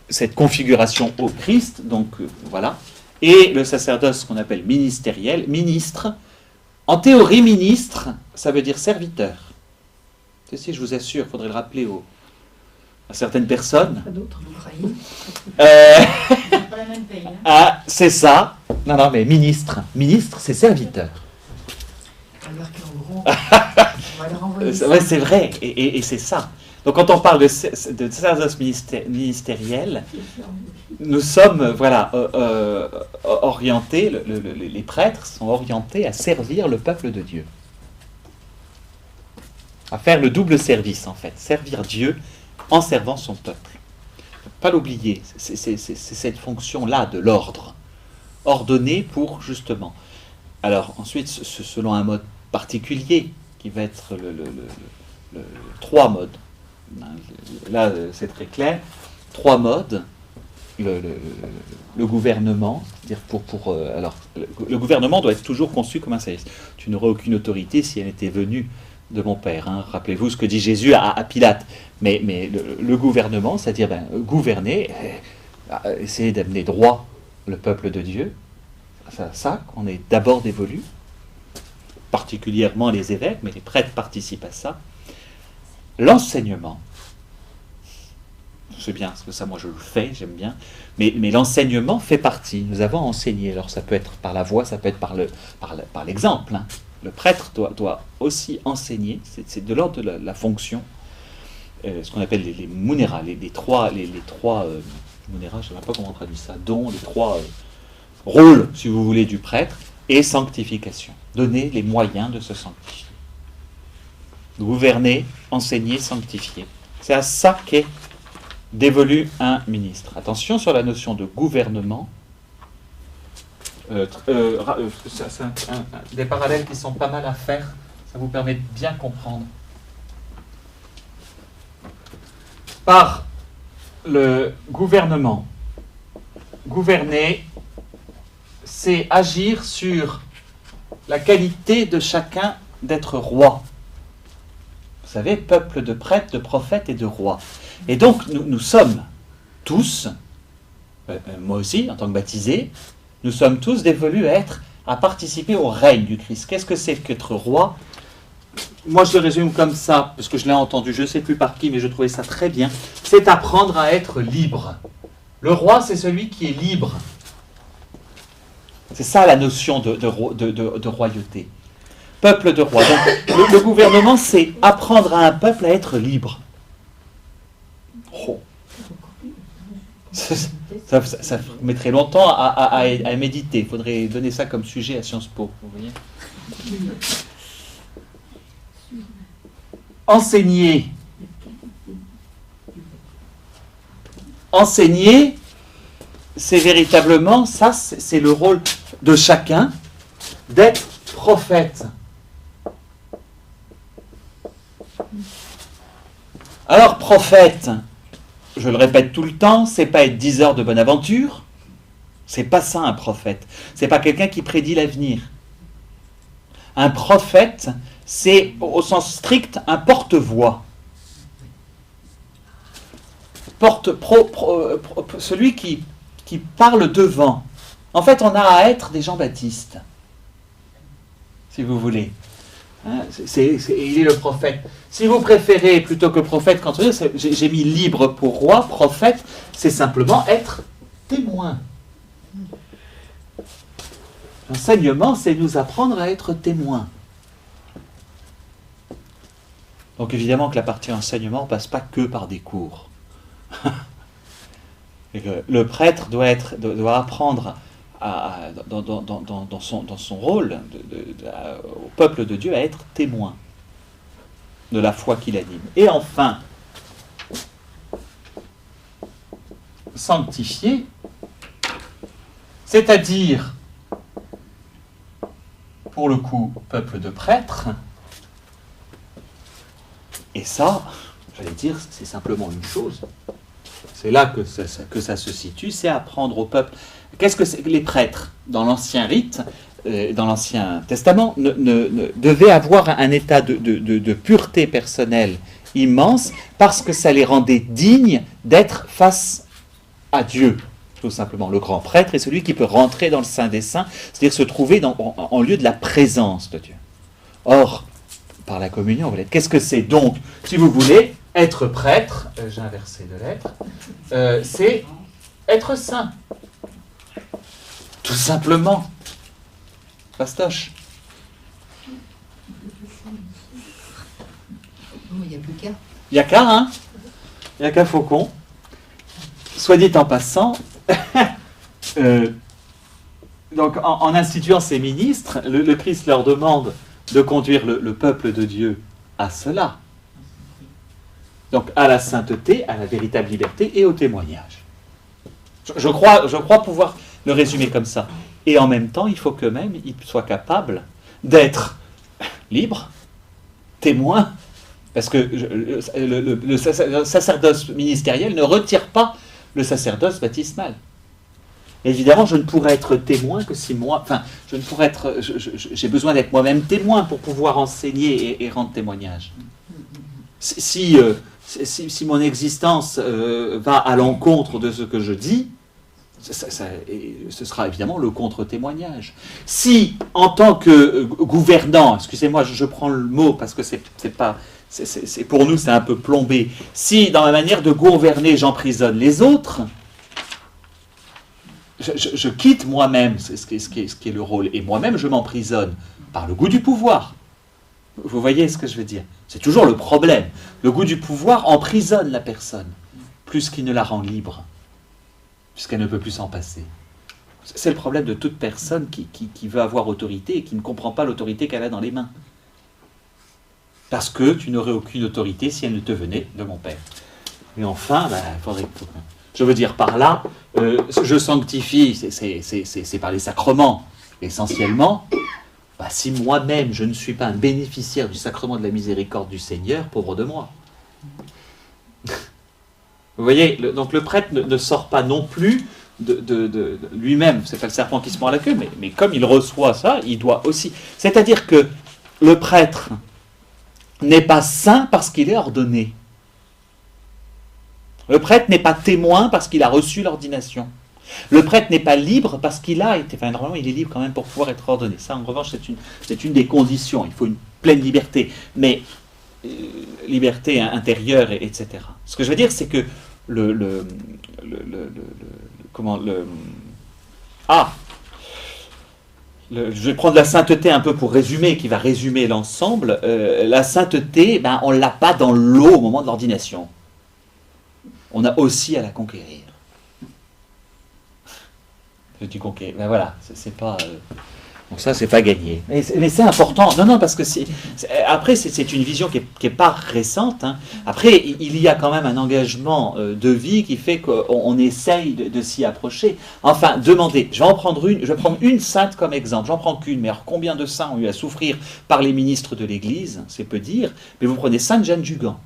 [SPEAKER 1] cette configuration au Christ, donc voilà, et le sacerdoce qu'on appelle ministériel, ministre. En théorie, ministre, ça veut dire serviteur. Ceci, je vous assure, il faudrait le rappeler à certaines personnes.
[SPEAKER 5] Pas d'autres, vous croyez
[SPEAKER 2] C'est pas la même paye. Hein.
[SPEAKER 1] Ah, c'est ça. Non, mais ministre. Ministre, c'est serviteur.
[SPEAKER 5] Alors qu'en gros, on va leur envoyer ça.
[SPEAKER 1] Ouais, c'est vrai, et c'est ça. Donc quand on parle de sacerdoce ministériel, nous sommes orientés, les prêtres sont orientés à servir le peuple de Dieu. À faire le double service en fait, servir Dieu en servant son peuple. Il ne faut pas l'oublier, c'est cette fonction-là de l'ordre, ordonné pour justement. Alors ensuite, selon un mode particulier, qui va être le 3 modes. Là, c'est très clair. 3 modes. Le gouvernement, c'est-à-dire alors, le gouvernement doit être toujours conçu comme un service. Tu n'aurais aucune autorité si elle était venue de mon Père. Hein. Rappelez-vous ce que dit Jésus à Pilate. Mais le gouvernement, c'est-à-dire gouverner, essayer d'amener droit le peuple de Dieu, c'est ça qu'on est d'abord dévolu, particulièrement les évêques, mais les prêtres participent à ça. L'enseignement, c'est bien, parce que ça moi je le fais, j'aime bien, mais l'enseignement fait partie. Nous avons enseigné, alors ça peut être par la voix, ça peut être par l'exemple. Hein. Le prêtre doit aussi enseigner, c'est de l'ordre de la fonction, ce qu'on appelle les munera, les trois munera, je ne sais pas comment on traduit ça, dons, les 3 rôles, si vous voulez, du prêtre, et sanctification. Donner les moyens de se sanctifier. Gouverner, enseigner, sanctifier. C'est à ça qu'est dévolu un ministre. Attention sur la notion de gouvernement. C'est des parallèles qui sont pas mal à faire. Ça vous permet de bien comprendre. Par le gouvernement, gouverner, c'est agir sur la qualité de chacun d'être roi. Vous savez, peuple de prêtres, de prophètes et de rois. Et donc, nous sommes tous, moi aussi, en tant que baptisé, nous sommes tous dévolus à participer au règne du Christ. Qu'est-ce que c'est qu'être roi? Moi, je le résume comme ça, parce que je l'ai entendu, je ne sais plus par qui, mais je trouvais ça très bien. C'est apprendre à être libre. Le roi, c'est celui qui est libre. C'est ça la notion de royauté. Peuple de roi. Donc, le gouvernement, c'est apprendre à un peuple à être libre. Oh. Ça mettrait longtemps à méditer. Il faudrait donner ça comme sujet à Sciences Po. Vous voyez ? Enseigner. Enseigner, c'est véritablement, ça, c'est le rôle de chacun, d'être prophète. Alors, prophète, je le répète tout le temps, c'est pas être 10 heures de bonne aventure. C'est pas ça un prophète. C'est pas quelqu'un qui prédit l'avenir. Un prophète, c'est au sens strict un porte-voix. Celui qui parle devant. En fait, on a à être des Jean-Baptiste, si vous voulez. Hein, il est le prophète. Si vous préférez, plutôt que prophète, quand j'ai mis libre pour roi, prophète, c'est simplement être témoin. L'enseignement, c'est nous apprendre à être témoin. Donc évidemment que la partie enseignement ne passe pas que par des cours. Et que le prêtre doit apprendre dans son rôle au peuple de Dieu à être témoin de la foi qu'il anime. Et enfin, sanctifier, c'est-à-dire, pour le coup, peuple de prêtres, et ça, j'allais dire, c'est simplement une chose. C'est là que ça se situe, c'est apprendre au peuple. Qu'est-ce que c'est que les prêtres, dans l'ancien rite, dans l'Ancien Testament, devaient avoir un état de pureté personnelle immense, parce que ça les rendait dignes d'être face à Dieu. Tout simplement, le grand prêtre est celui qui peut rentrer dans le Saint des Saints, c'est-à-dire se trouver en lieu de la présence de Dieu. Or, par la communion, qu'est-ce que c'est donc, si vous voulez, être prêtre, j'ai inversé de lettres, c'est être saint. Tout simplement. Pastoche.
[SPEAKER 5] Il n'y a plus qu'à.
[SPEAKER 1] Il n'y a qu'à, hein? Il n'y a qu'à Faucon. Soit dit en passant, donc en instituant ces ministres, le Christ leur demande de conduire le peuple de Dieu à cela. Donc à la sainteté, à la véritable liberté et au témoignage. Je crois pouvoir le résumer comme ça. Et en même temps, il faut qu'eux-mêmes ils soient capables d'être libres, témoins, parce que le sacerdoce ministériel ne retire pas le sacerdoce baptismal. Évidemment, je ne pourrais être témoin que si moi... Enfin, je ne pourrais être... j'ai besoin d'être moi-même témoin pour pouvoir enseigner et rendre témoignage. Si mon existence va à l'encontre de ce que je dis, ce sera évidemment le contre-témoignage. Si, en tant que gouvernant, excusez-moi, je prends le mot parce que c'est pour nous c'est un peu plombé, si dans ma manière de gouverner j'emprisonne les autres, je quitte moi-même ce qui est le rôle, et moi-même je m'emprisonne par le goût du pouvoir. Vous voyez ce que je veux dire? C'est toujours le problème. Le goût du pouvoir emprisonne la personne, plus qu'il ne la rend libre, puisqu'elle ne peut plus s'en passer. C'est le problème de toute personne qui veut avoir autorité et qui ne comprend pas l'autorité qu'elle a dans les mains. Parce que tu n'aurais aucune autorité si elle ne te venait de mon Père. Mais enfin, je veux dire par là, je sanctifie, c'est par les sacrements, essentiellement. Si moi-même je ne suis pas un bénéficiaire du sacrement de la miséricorde du Seigneur, pauvre de moi. Vous voyez, donc le prêtre ne sort pas non plus de lui-même, c'est pas le serpent qui se mord la queue, mais comme il reçoit ça, il doit aussi. C'est-à-dire que le prêtre n'est pas saint parce qu'il est ordonné. Le prêtre n'est pas témoin parce qu'il a reçu l'ordination. Le prêtre n'est pas libre parce qu'il a été... Enfin, normalement, il est libre quand même pour pouvoir être ordonné. Ça, en revanche, c'est une des conditions. Il faut une pleine liberté. Mais liberté intérieure, etc. Ce que je veux dire, c'est que je vais prendre la sainteté un peu pour résumer, qui va résumer l'ensemble. La sainteté, on ne l'a pas dans l'eau au moment de l'ordination. On a aussi à la conquérir. Tu conquéris. Voilà, c'est pas. Donc ça, c'est pas gagné. Mais c'est important. Non, parce que après, c'est une vision qui est pas récente. Hein. Après, il y a quand même un engagement de vie qui fait qu'on essaye de s'y approcher. Enfin, demandez. Je vais prendre une sainte comme exemple. J'en prends qu'une. Mais alors, combien de saints ont eu à souffrir par les ministres de l'Église? C'est peu dire. Mais vous prenez Sainte Jeanne d'Ugan.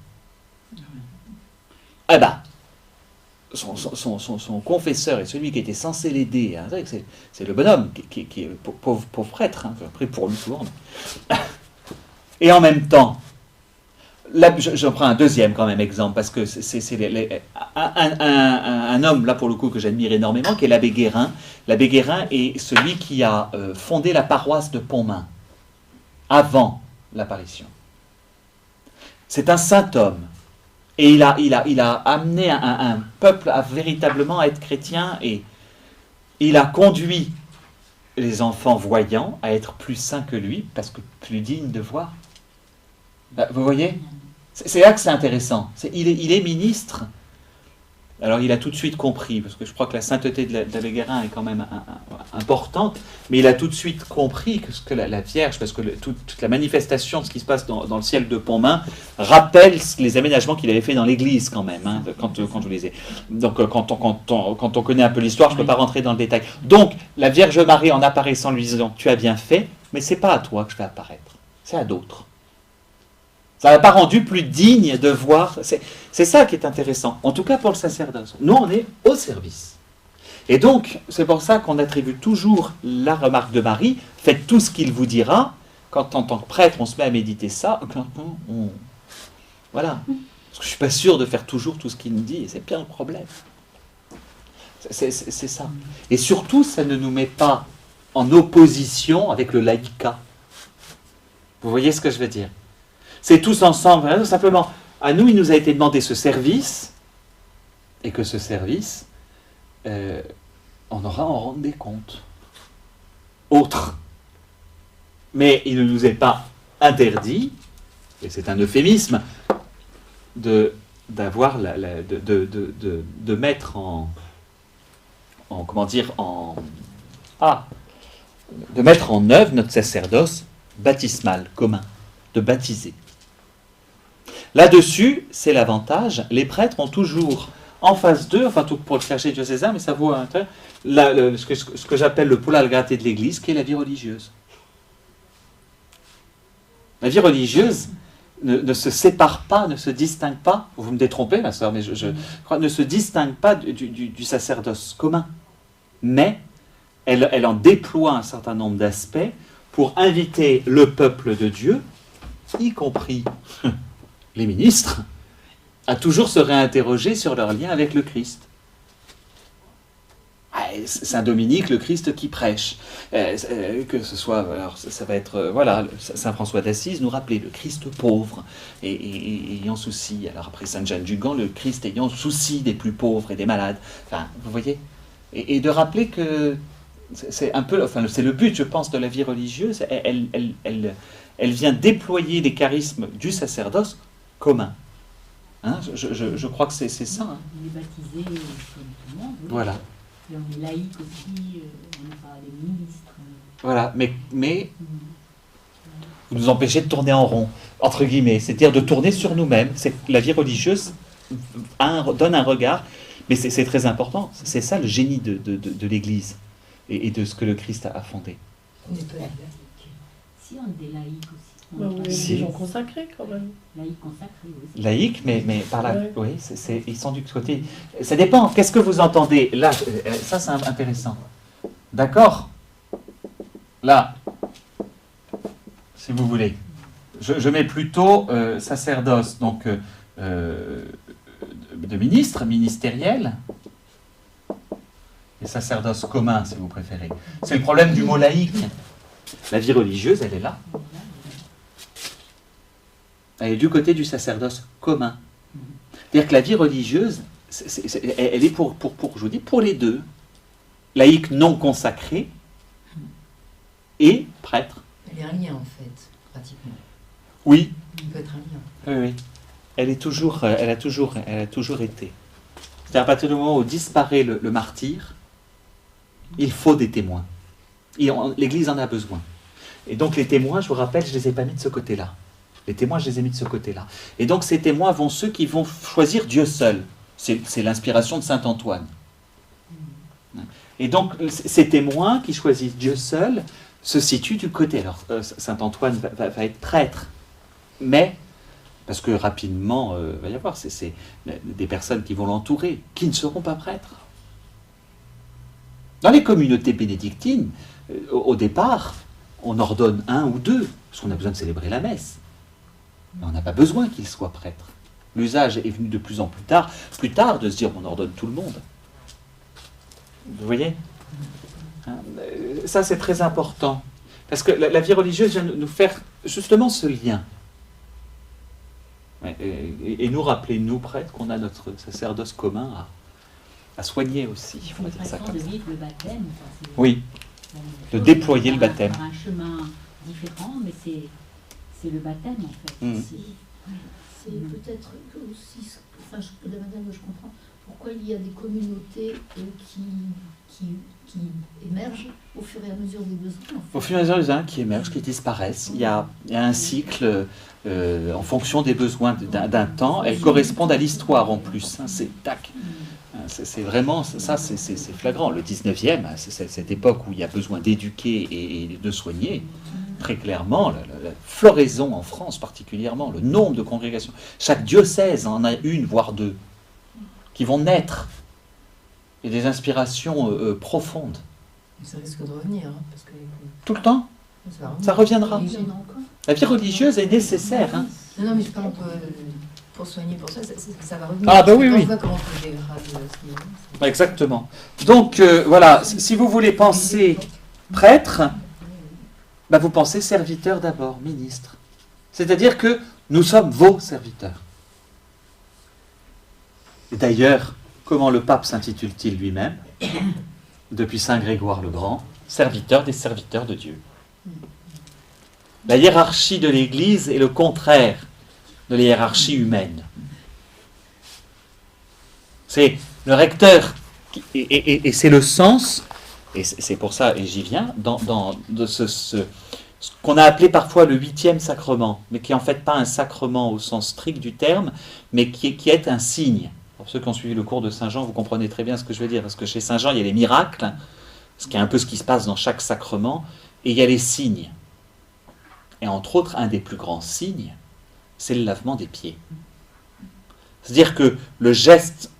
[SPEAKER 1] Eh ben, son confesseur et celui qui était censé l'aider, hein, c'est le bonhomme qui est pauvre prêtre, hein, après pour lui souvent. Et en même temps, là, je prends un deuxième quand même exemple, parce que c'est un homme, là pour le coup, que j'admire énormément, qui est l'abbé Guérin. L'abbé Guérin est celui qui a fondé la paroisse de Pontmain, avant l'apparition. C'est un saint homme. Et il a amené un peuple à véritablement être chrétien, et il a conduit les enfants voyants à être plus saints que lui, parce que plus dignes de voir. Vous voyez? C'est là que c'est intéressant. Il est ministre. Alors il a tout de suite compris, parce que je crois que la sainteté de l'abbé Guérin est quand même importante, mais il a tout de suite compris que la Vierge, parce que toute la manifestation de ce qui se passe dans le ciel de Pontmain rappelle les aménagements qu'il avait fait dans l'église quand même, hein, quand vous lisez. Donc quand on connaît un peu l'histoire, je ne peux pas rentrer dans le détail. Donc la Vierge Marie, en apparaissant, lui disant « Tu as bien fait, mais ce n'est pas à toi que je vais apparaître, c'est à d'autres. » Ça ne l'a pas rendu plus digne de voir. C'est ça qui est intéressant. En tout cas pour le sacerdoce. Nous, on est au service. Et donc, c'est pour ça qu'on attribue toujours la remarque de Marie. Faites tout ce qu'il vous dira. Quand, en tant que prêtre, on se met à méditer ça, voilà. Parce que je ne suis pas sûr de faire toujours tout ce qu'il nous dit. Et c'est bien le problème. C'est ça. Et surtout, ça ne nous met pas en opposition avec le laïcat. Vous voyez ce que je veux dire? C'est tous ensemble, tout simplement. À nous, il nous a été demandé ce service, et que ce service, on aura à en rendre des comptes. Autres. Mais il ne nous est pas interdit, et c'est un euphémisme, de mettre de mettre en œuvre notre sacerdoce baptismal commun, de baptiser. Là-dessus, c'est l'avantage, les prêtres ont toujours en face d'eux, enfin tout pour le clergé diocésain, mais ça vaut ce que j'appelle le poula al graté de l'Église, qui est la vie religieuse. La vie religieuse ne se sépare pas, ne se distingue pas, vous me détrompez ma soeur, mais je crois, ne se distingue pas du sacerdoce commun, mais elle en déploie un certain nombre d'aspects pour inviter le peuple de Dieu, y compris les ministres, à toujours se réinterroger sur leur lien avec le Christ. Saint Dominique, le Christ qui prêche, que ce soit, alors ça va être, Saint François d'Assise nous rappelait le Christ pauvre et ayant souci. Alors après Sainte Jeanne d'Ugan, le Christ ayant souci des plus pauvres et des malades. Enfin, vous voyez, et de rappeler que c'est un peu, enfin c'est le but, je pense, de la vie religieuse. Elle vient déployer les charismes du sacerdoce commun. Hein, je crois que c'est ça. Hein.
[SPEAKER 2] On est baptisé comme tout le monde. Oui.
[SPEAKER 1] Voilà.
[SPEAKER 2] Et on est laïque aussi, on n'est pas des ministres.
[SPEAKER 1] Voilà, mais Vous nous empêchez de tourner en rond, entre guillemets, c'est-à-dire de tourner sur nous-mêmes. La vie religieuse donne un regard, mais c'est très important. C'est ça le génie de l'Église et de ce que le Christ a fondé.
[SPEAKER 5] On n'est pas laïque.
[SPEAKER 2] Si on est des laïcs aussi.
[SPEAKER 6] Bah, on est
[SPEAKER 1] Si.
[SPEAKER 6] des gens consacrés quand même.
[SPEAKER 2] Laïcs consacrés aussi.
[SPEAKER 1] Laïque, mais par là,
[SPEAKER 6] Ouais.
[SPEAKER 1] oui, ils sont du côté. Ça dépend. Qu'est-ce que vous entendez là? Ça, c'est intéressant. D'accord. Là, si vous voulez, je mets plutôt sacerdoce, donc de ministre, ministériel, et sacerdoce commun, si vous préférez. C'est le problème du mot laïque. La vie religieuse, elle est là. Elle est du côté du sacerdoce commun. C'est-à-dire que la vie religieuse, elle est je vous dis, pour les deux. Laïque non consacré et prêtre.
[SPEAKER 5] Elle est un lien en fait, pratiquement.
[SPEAKER 1] Oui,
[SPEAKER 5] Il peut être un lien.
[SPEAKER 1] oui, oui. Elle a toujours été. C'est-à-dire à partir du moment où disparaît le martyr, il faut des témoins. L'Église en a besoin. Et donc les témoins, je vous rappelle, je ne les ai pas mis de ce côté-là. Les témoins, je les ai mis de ce côté-là. Et donc ces témoins vont ceux qui vont choisir Dieu seul. C'est l'inspiration de saint Antoine. Et donc ces témoins qui choisissent Dieu seul se situent du côté. Alors saint Antoine va être prêtre, mais parce que rapidement, il va y avoir c'est des personnes qui vont l'entourer, qui ne seront pas prêtres. Dans les communautés bénédictines, au départ, on ordonne un ou deux, parce qu'on a besoin de célébrer la messe. Mais on n'a pas besoin qu'ils soient prêtres. L'usage est venu de plus en plus tard de se dire on ordonne tout le monde. Vous voyez? Ça, c'est très important. Parce que la vie religieuse vient nous faire justement ce lien. Et nous rappeler, nous prêtres, qu'on a notre sacerdoce commun à soigner aussi.
[SPEAKER 2] C'est
[SPEAKER 1] On va
[SPEAKER 2] une
[SPEAKER 1] dire ça
[SPEAKER 2] façon
[SPEAKER 1] comme
[SPEAKER 2] de
[SPEAKER 1] ça.
[SPEAKER 2] vivre le baptême. Enfin, c'est-
[SPEAKER 1] Oui, de déployer le baptême.
[SPEAKER 2] Par un chemin différent, mais c'est le baptême en fait.
[SPEAKER 1] Mm.
[SPEAKER 7] C'est peut-être que aussi, de la manière dont je comprends, pourquoi il y a des communautés qui émergent au fur et à mesure des besoins. En fait.
[SPEAKER 1] Au fur et à mesure des uns qui émergent, qui disparaissent, il y a un cycle en fonction des besoins d'un temps. Elles correspondent à l'histoire en plus. C'est tac. C'est vraiment, ça c'est flagrant. Le 19e, c'est cette époque où il y a besoin d'éduquer et de soigner. Très clairement, la floraison en France particulièrement, le nombre de congrégations. Chaque diocèse en a une, voire deux, qui vont naître. Et des inspirations profondes.
[SPEAKER 5] Ça risque de revenir, hein, parce que
[SPEAKER 1] Tout le temps,
[SPEAKER 5] ça va revenir.
[SPEAKER 1] ça reviendra.
[SPEAKER 7] Il y en a encore.
[SPEAKER 1] La vie religieuse est nécessaire. Hein.
[SPEAKER 5] Non, mais je parle pour soigner, pour ça, ça va revenir.
[SPEAKER 1] Ah, bah oui,
[SPEAKER 5] Quand
[SPEAKER 1] oui.
[SPEAKER 5] on voit comment on se dégrade, c'est-
[SPEAKER 1] Exactement. Donc, voilà, si vous voulez penser prêtre, bah, vous pensez serviteur d'abord, ministre. C'est-à-dire que nous sommes vos serviteurs. Et d'ailleurs, comment le pape s'intitule-t-il lui-même, depuis Saint Grégoire le Grand, serviteur des serviteurs de Dieu. La hiérarchie de l'Église est le contraire de la hiérarchie humaine. C'est le recteur, et c'est le sens, et c'est pour ça, et j'y viens, de ce qu'on a appelé parfois le 8e sacrement, mais qui est en fait pas un sacrement au sens strict du terme, mais qui est un signe. Pour ceux qui ont suivi le cours de Saint Jean, vous comprenez très bien ce que je veux dire, parce que chez Saint Jean, il y a les miracles, ce qui est un peu ce qui se passe dans chaque sacrement, et il y a les signes. Et entre autres, un des plus grands signes, c'est le lavement des pieds. C'est-à-dire que la geste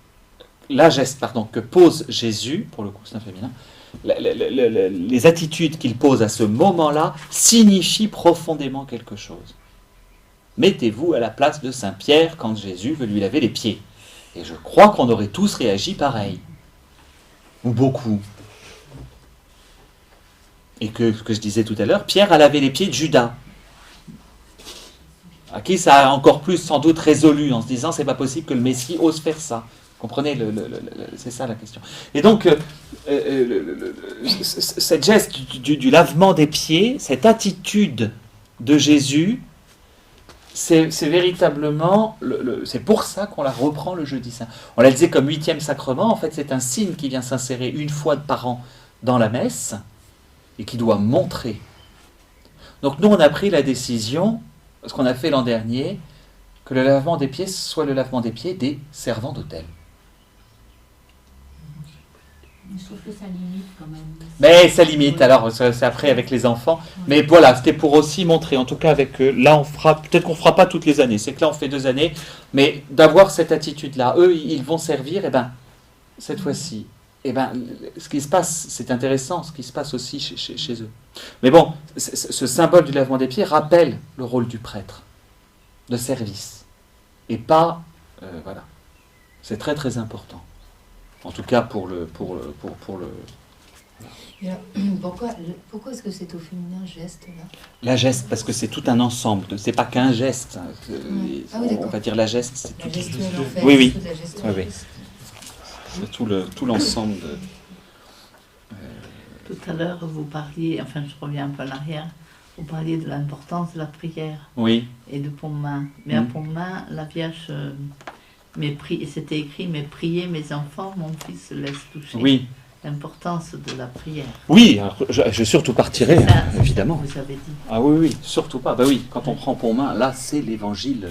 [SPEAKER 1] que pose Jésus, pour le coup c'est un féminin, les attitudes qu'il pose à ce moment-là signifient profondément quelque chose. Mettez-vous à la place de Saint Pierre quand Jésus veut lui laver les pieds. Et je crois qu'on aurait tous réagi pareil. Ou beaucoup. Et que ce que je disais tout à l'heure, Pierre a lavé les pieds de Judas. À qui ça a encore plus sans doute résolu en se disant c'est pas possible que le Messie ose faire ça. Comprenez, c'est ça la question. Et donc, cette geste du lavement des pieds, cette attitude de Jésus, c'est véritablement, c'est pour ça qu'on la reprend le jeudi saint. On la disait comme 8e sacrement, en fait c'est un signe qui vient s'insérer une fois par an dans la messe et qui doit montrer Donc nous, on a pris la décision, ce qu'on a fait l'an dernier, que le lavement des pieds soit le lavement des pieds des servants d'autel.
[SPEAKER 2] Je trouve que ça limite quand même.
[SPEAKER 1] Mais ça limite, alors c'est après avec les enfants. Mais voilà, c'était pour aussi montrer, en tout cas avec eux, là on fera, peut-être qu'on ne fera pas toutes les années, c'est que là on fait 2 années, mais d'avoir cette attitude-là, eux ils vont servir, et ben cette fois-ci, et ben ce qui se passe, c'est intéressant, ce qui se passe aussi chez eux. Mais bon, ce symbole du lavement des pieds rappelle le rôle du prêtre, de service, et pas, voilà, c'est très très important. En tout cas pour le.
[SPEAKER 5] Et alors, pourquoi est-ce que c'est au féminin geste là?
[SPEAKER 1] La geste, parce que c'est tout un ensemble. C'est pas qu'un geste.
[SPEAKER 5] Ah oui, d'accord.
[SPEAKER 1] On va dire la geste, c'est
[SPEAKER 5] La
[SPEAKER 1] tout.
[SPEAKER 5] gestuelle en fait.
[SPEAKER 1] Oui, oui.
[SPEAKER 5] toute la gestuelle.
[SPEAKER 1] Oui, oui. C'est tout l'ensemble de.
[SPEAKER 6] Tout à l'heure, vous parliez, enfin je reviens un peu en arrière, vous parliez de l'importance de la prière
[SPEAKER 1] Oui,
[SPEAKER 6] et de Pontmain. Mais à Pontmain, la Vierge, c'était écrit, mais priez mes enfants, mon fils se laisse toucher.
[SPEAKER 1] oui.
[SPEAKER 6] L'importance de la prière.
[SPEAKER 1] Oui, alors, je surtout partirai,
[SPEAKER 6] Ça,
[SPEAKER 1] évidemment.
[SPEAKER 6] Vous avez dit.
[SPEAKER 1] Ah oui, oui, surtout pas. Bah oui, quand on prend Pontmain, là, c'est l'évangile,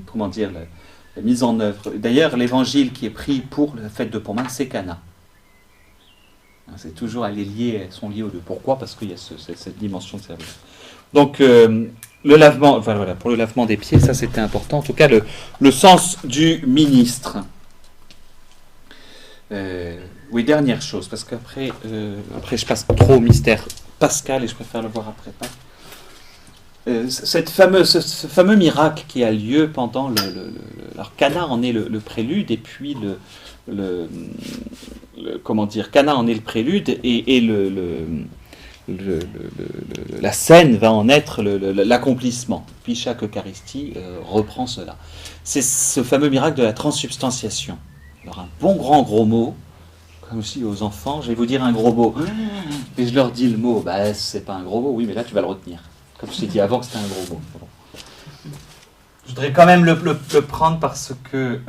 [SPEAKER 1] comment dire, la mise en œuvre. D'ailleurs, l'évangile qui est pris pour la fête de Pontmain, c'est Cana. C'est toujours, elles sont liées aux deux. Pourquoi? Parce qu'il y a cette dimension de service. Donc, le lavement, voilà, pour le lavement des pieds, ça c'était important. En tout cas, le sens du ministre. Oui, dernière chose, parce qu'après je passe trop au mystère pascal et je préfère le voir après. Ce fameux miracle qui a lieu pendant alors Cana en est le prélude, et puis comment dire, Cana en est le prélude, et la scène va en être l'accomplissement. Puis chaque Eucharistie reprend cela. C'est ce fameux miracle de la transsubstantiation. Alors un bon grand gros mot, comme aussi aux enfants, je vais vous dire un gros mot, et je leur dis le mot, bah c'est pas un gros mot, oui mais là tu vas le retenir. Comme je t'ai dit avant que c'était un gros mot. Bon. Je voudrais quand même le prendre parce que...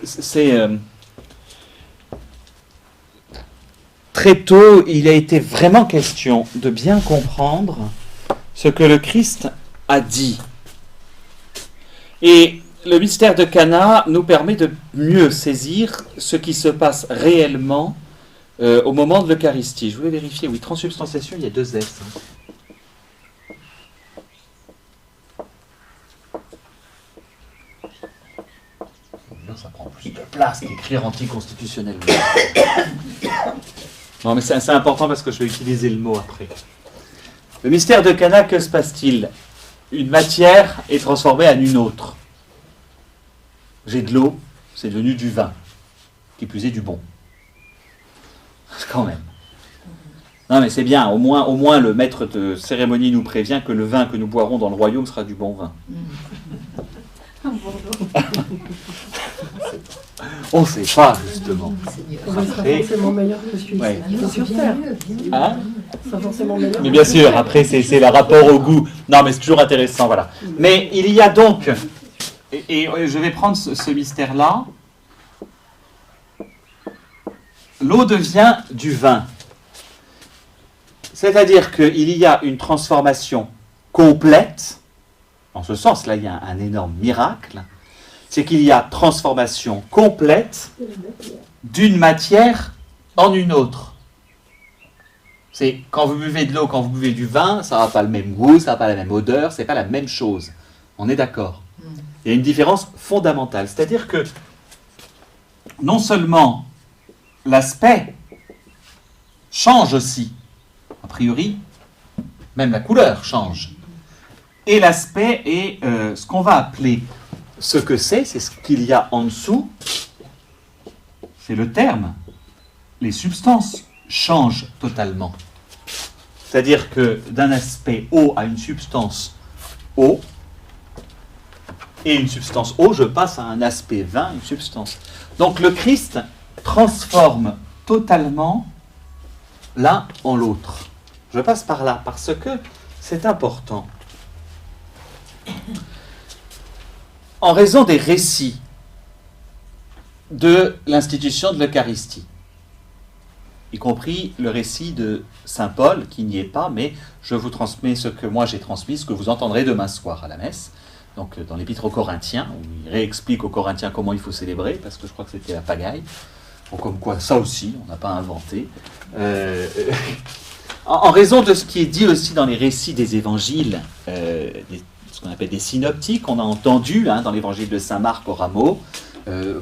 [SPEAKER 1] c'est... très tôt, il a été vraiment question de bien comprendre ce que le Christ a dit. Et le mystère de Cana nous permet de mieux saisir ce qui se passe réellement au moment de l'Eucharistie. Je voulais vérifier, oui, transsubstantiation, il y a 2 S. Ça prend plus de place qu'écrire anticonstitutionnellement. Non, mais c'est important parce que je vais utiliser le mot après. Le mystère de Cana, que se passe-t-il? Une matière est transformée en une autre. J'ai de l'eau, c'est devenu du vin, qui plus est du bon. Quand même. Non, mais c'est bien, au moins le maître de cérémonie nous prévient que le vin que nous boirons dans le royaume sera du bon vin. On ne sait pas, justement.
[SPEAKER 8] Ça sera forcément meilleur que celui-ci.
[SPEAKER 1] Ouais.
[SPEAKER 8] Sur Terre.
[SPEAKER 1] Hein?
[SPEAKER 8] Ça sera forcément meilleur.
[SPEAKER 1] Mais bien sûr, après c'est le rapport au goût. Non, mais c'est toujours intéressant, voilà. Mais il y a donc, et je vais prendre ce mystère-là, l'eau devient du vin. C'est-à-dire qu'il y a une transformation complète. En ce sens, là, il y a un énorme miracle. C'est qu'il y a transformation complète d'une matière en une autre. C'est quand vous buvez de l'eau, quand vous buvez du vin, ça n'a pas le même goût, ça n'a pas la même odeur, c'est pas la même chose. On est d'accord. Il y a une différence fondamentale. C'est-à-dire que non seulement l'aspect change aussi, a priori, même la couleur change. Et l'aspect est ce qu'on va appeler ce que c'est ce qu'il y a en dessous, c'est le terme. Les substances changent totalement. C'est-à-dire que d'un aspect eau à une substance eau, et une substance eau, je passe à un aspect vin, une substance. Donc le Christ transforme totalement l'un en l'autre. Je passe par là, parce que c'est important. En raison des récits de l'institution de l'Eucharistie, y compris le récit de saint Paul, qui n'y est pas, mais je vous transmets ce que moi j'ai transmis, ce que vous entendrez demain soir à la messe, donc dans l'Épître aux Corinthiens, où il réexplique aux Corinthiens comment il faut célébrer, parce que je crois que c'était la pagaille. Bon, comme quoi, ça aussi, on n'a pas inventé. En raison de ce qui est dit aussi dans les récits des évangiles, ce qu'on appelle des synoptiques, on a entendu dans l'évangile de saint Marc au rameau,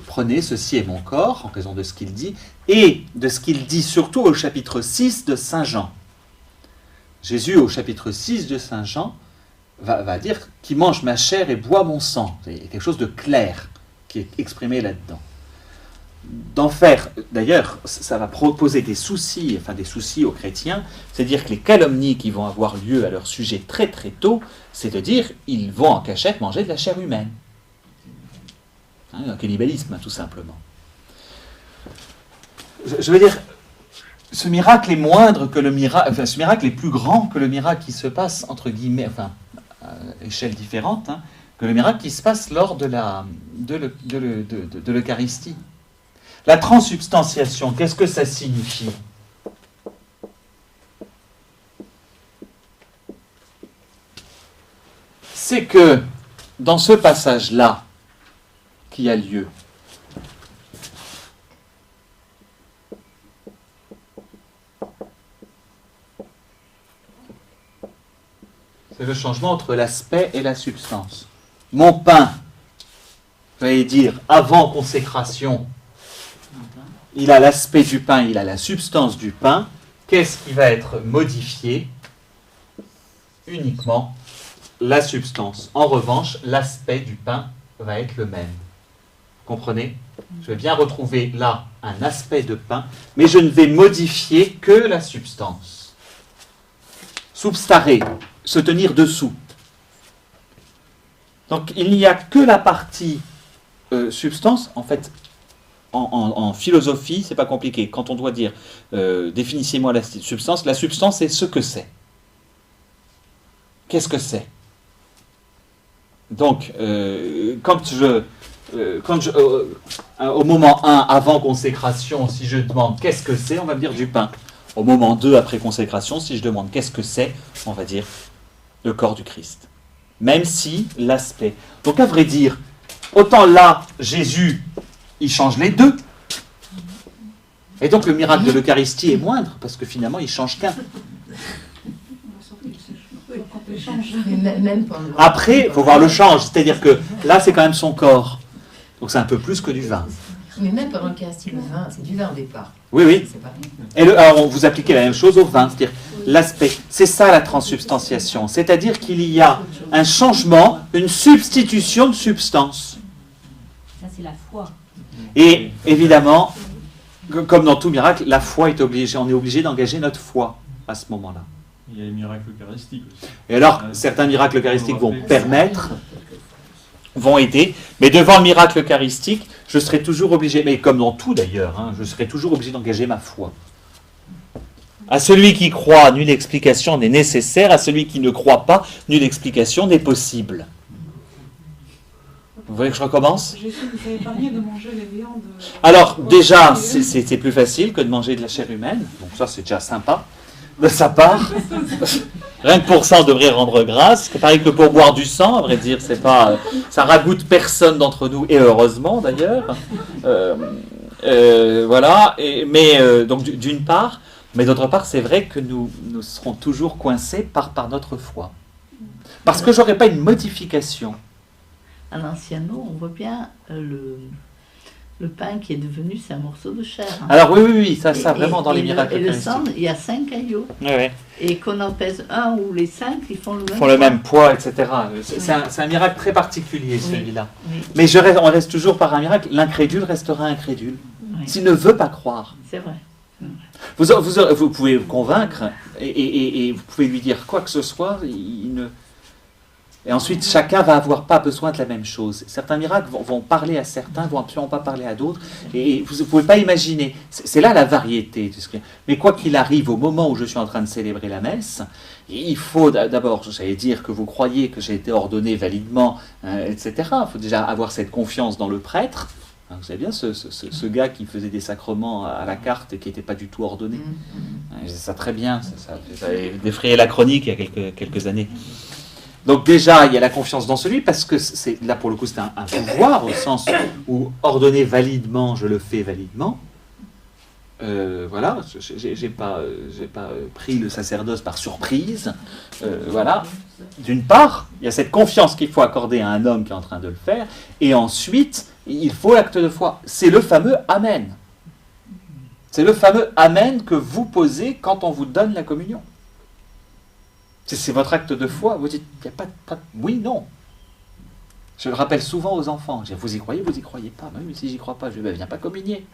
[SPEAKER 1] prenez, ceci est mon corps, en raison de ce qu'il dit, et de ce qu'il dit surtout au chapitre 6 de saint Jean. Jésus, au chapitre 6 de saint Jean, va dire qui mange ma chair et boit mon sang. Il y a quelque chose de clair qui est exprimé là-dedans. D'en faire, d'ailleurs, ça va poser des soucis aux chrétiens, c'est-à-dire que les calomnies qui vont avoir lieu à leur sujet très très tôt, c'est de dire ils vont en cachette manger de la chair humaine. Un cannibalisme, tout simplement. Je veux dire, ce miracle est moindre que le miracle, ce miracle est plus grand que le miracle qui se passe, entre guillemets, à échelle différente, que le miracle qui se passe lors de l'Eucharistie. La transsubstantiation, qu'est-ce que ça signifie? C'est que dans ce passage-là qui a lieu, c'est le changement entre l'aspect et la substance. Mon pain, j'allais dire, avant consécration, il a l'aspect du pain, il a la substance du pain. Qu'est-ce qui va être modifié? Uniquement la substance. En revanche, l'aspect du pain va être le même. Comprenez? Je vais bien retrouver là un aspect de pain, mais je ne vais modifier que la substance. Substare, se tenir dessous. Donc il n'y a que la partie substance, en fait. En philosophie, c'est pas compliqué. Quand on doit dire définissez-moi la substance c'est ce que c'est. Qu'est-ce que c'est? Donc, au moment 1, avant consécration, si je demande qu'est-ce que c'est, on va me dire du pain. Au moment 2, après consécration, si je demande qu'est-ce que c'est, on va dire le corps du Christ. Même si l'aspect. Donc, à vrai dire, autant là, Jésus, il change les deux. Et donc, le miracle de l'Eucharistie est moindre, parce que finalement, il ne change qu'un.
[SPEAKER 5] Même pas.
[SPEAKER 1] Après, il faut voir le change, c'est-à-dire que là, c'est quand même son corps. Donc c'est un peu plus que du vin.
[SPEAKER 5] Mais même pendant l'Eucharistie, le vin, c'est du vin au départ.
[SPEAKER 1] Oui, oui.
[SPEAKER 5] C'est pas...
[SPEAKER 1] Et alors, vous appliquez la même chose au vin, c'est-à-dire l'aspect. C'est ça la transsubstantiation, c'est-à-dire qu'il y a un changement, une substitution de substance.
[SPEAKER 2] Ça, c'est la foi.
[SPEAKER 1] Et évidemment, comme dans tout miracle, la foi est obligée, on est obligé d'engager notre foi à ce moment-là.
[SPEAKER 4] Il y a les miracles eucharistiques aussi.
[SPEAKER 1] Et alors, certains miracles eucharistiques vont permettre, vont aider, mais devant le miracle eucharistique, je serai toujours obligé, mais comme dans tout d'ailleurs, je serai toujours obligé d'engager ma foi. À celui qui croit, nulle explication n'est nécessaire, à celui qui ne croit pas, nulle explication n'est possible. Vous voulez que je recommence?
[SPEAKER 9] Jésus vous avez parlé de manger les viandes.
[SPEAKER 1] Alors, déjà, c'est plus facile que de manger de la chair humaine, donc ça c'est déjà sympa de sa part. Rien que pour ça, on devrait rendre grâce. C'est pareil que pour boire du sang, à vrai dire, c'est pas, ça ragoûte personne d'entre nous, et heureusement d'ailleurs. Voilà. Donc d'une part, mais d'autre part, c'est vrai que nous serons toujours coincés par notre foi, parce que j'aurai pas une modification.
[SPEAKER 6] À l'ancienneau, on voit bien le pain qui est devenu, c'est un morceau de chair.
[SPEAKER 1] Alors oui, ça vraiment dans les miracles.
[SPEAKER 6] Et le sang, il y a 5 caillots.
[SPEAKER 1] Oui.
[SPEAKER 6] Et qu'on en pèse un ou les 5, ils font le même
[SPEAKER 1] poids. Même poids, etc. C'est un miracle très particulier, celui-là.
[SPEAKER 6] Oui.
[SPEAKER 1] Mais on reste toujours par un miracle. L'incrédule restera incrédule.
[SPEAKER 6] Oui.
[SPEAKER 1] S'il ne veut pas croire.
[SPEAKER 6] C'est vrai.
[SPEAKER 1] Vous pouvez le convaincre et vous pouvez lui dire quoi que ce soit. Et ensuite, chacun va avoir pas besoin de la même chose. Certains miracles vont parler à certains, vont absolument pas parler à d'autres. Et vous ne pouvez pas imaginer. C'est là la variété. Mais quoi qu'il arrive, au moment où je suis en train de célébrer la messe, il faut d'abord, j'allais dire, que vous croyez que j'ai été ordonné validement, etc. Il faut déjà avoir cette confiance dans le prêtre. Vous savez bien, ce gars qui faisait des sacrements à la carte et qui n'était pas du tout ordonné. Je sais ça très bien. Ça avait défrayé la chronique il y a quelques années. Donc déjà, il y a la confiance dans celui, parce que là, pour le coup, c'est un pouvoir, au sens où ordonner validement, je le fais validement. Voilà, j'ai pas pris le sacerdoce par surprise. Voilà. D'une part, il y a cette confiance qu'il faut accorder à un homme qui est en train de le faire, et ensuite, il faut l'acte de foi. C'est le fameux Amen. C'est le fameux Amen que vous posez quand on vous donne la communion. C'est votre acte de foi. Vous dites, il n'y a pas de... Oui, non. Je le rappelle souvent aux enfants. Je dis, vous y croyez, vous y croyez pas. Mais si j'y crois pas, je ne viens pas communier.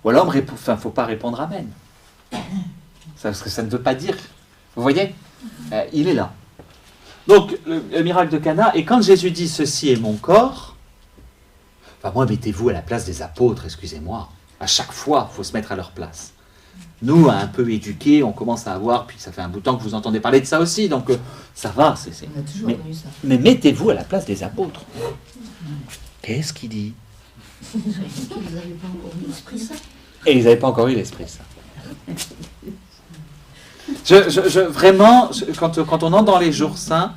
[SPEAKER 1] Ou alors, il ne faut pas répondre Amen. Parce que ça ne veut pas dire. Vous voyez, il est là. Donc, le miracle de Cana, et quand Jésus dit, ceci est mon corps, enfin, moi, mettez-vous à la place des apôtres, excusez-moi. À chaque fois, il faut se mettre à leur place. Nous, un peu éduqués, on commence à avoir, puis ça fait un bout de temps que vous entendez parler de ça aussi, donc ça va.
[SPEAKER 5] On a toujours connu ça.
[SPEAKER 1] Mais mettez-vous à la place des apôtres. Qu'est-ce qu'il dit?
[SPEAKER 7] Vous n'avez pas encore eu l'Esprit Saint.
[SPEAKER 1] Et ils n'avaient pas encore eu l'Esprit Saint. Vraiment, quand on entre dans les jours saints,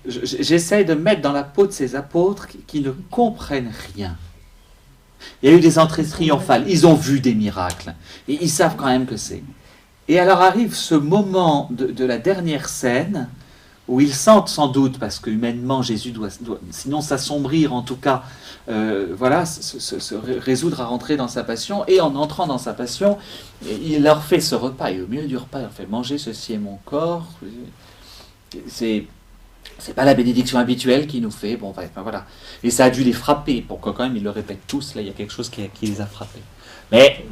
[SPEAKER 1] j'essaye de mettre dans la peau de ces apôtres qui ne comprennent rien. Il y a eu des entrées triomphales, ils ont vu des miracles, et ils savent quand même que c'est. Et alors arrive ce moment de la dernière scène, où ils sentent sans doute, parce que humainement Jésus doit sinon s'assombrir en tout cas, voilà, se résoudre à rentrer dans sa passion, et en entrant dans sa passion, il leur fait ce repas, et au milieu du repas, il leur fait manger, ceci est mon corps. C'est pas la bénédiction habituelle qu'il nous fait, bon, enfin, voilà. Et ça a dû les frapper, pour que quand même ils le répètent tous, là il y a quelque chose qui les a frappés. Mais...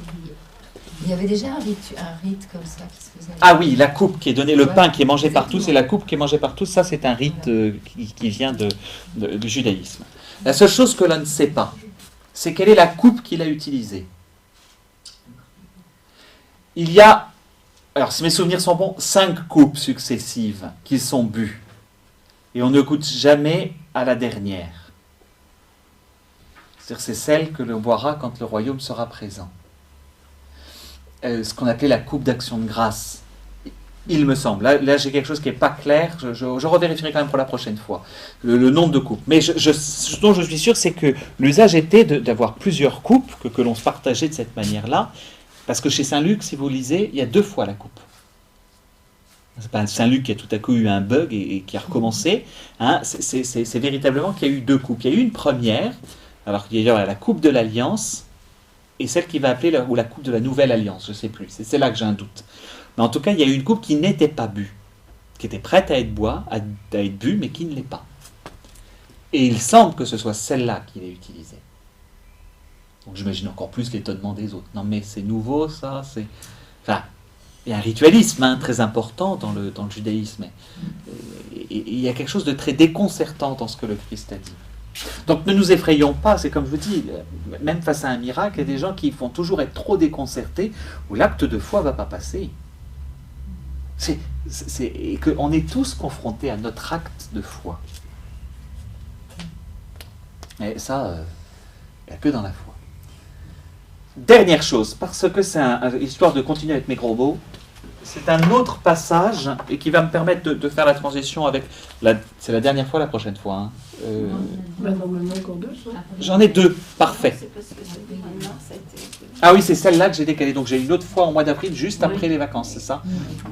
[SPEAKER 5] Il y avait déjà un rite comme ça qui se faisait.
[SPEAKER 1] Ah oui, la coupe qui est donnée, le pain qui est mangé par tous et la coupe qui est mangée par tous, ça c'est un rite qui vient du judaïsme. La seule chose que l'on ne sait pas, c'est quelle est la coupe qu'il a utilisée. Il y a, alors si mes souvenirs sont bons, 5 coupes successives qui sont bues. Et on ne goûte jamais à la dernière. C'est-à-dire c'est celle que l'on boira quand le royaume sera présent. Ce qu'on appelait la coupe d'action de grâce. Il me semble. Là j'ai quelque chose qui n'est pas clair. Je revérifierai quand même pour la prochaine fois. Le nombre de coupes. Mais ce dont je suis sûr, c'est que l'usage était d'avoir plusieurs coupes, que l'on se partageait de cette manière-là. Parce que chez Saint-Luc, si vous lisez, il y a 2 fois la coupe. C'est pas Saint-Luc qui a tout à coup eu un bug et qui a recommencé. Hein, c'est véritablement qu'il y a eu 2 coupes. Il y a eu une première, alors qu'il y a la coupe de l'Alliance, et celle qui va appeler la coupe de la Nouvelle Alliance, je ne sais plus. C'est là que j'ai un doute. Mais en tout cas, il y a eu une coupe qui n'était pas bue, qui était prête à être bue, mais qui ne l'est pas. Et il semble que ce soit celle-là qu'il ait utilisée. Donc j'imagine encore plus l'étonnement des autres. Non mais c'est nouveau ça, c'est... Enfin, il y a un ritualisme très important dans le judaïsme. Et il y a quelque chose de très déconcertant dans ce que le Christ a dit. Donc ne nous effrayons pas, c'est comme je vous dis, même face à un miracle, il y a des gens qui vont toujours être trop déconcertés, où l'acte de foi ne va pas passer. Et qu'on est tous confrontés à notre acte de foi. Et ça, il n'y a que dans la foi. Dernière chose, parce que c'est histoire de continuer avec mes gros mots, c'est un autre passage et qui va me permettre de faire la transition avec... C'est la dernière fois, la prochaine fois. Hein.
[SPEAKER 8] Normalement encore 2.
[SPEAKER 1] J'en ai 2, parfait. Ah oui, c'est celle-là que j'ai décalée. Donc j'ai une autre fois en mois d'avril, juste après les vacances, c'est ça?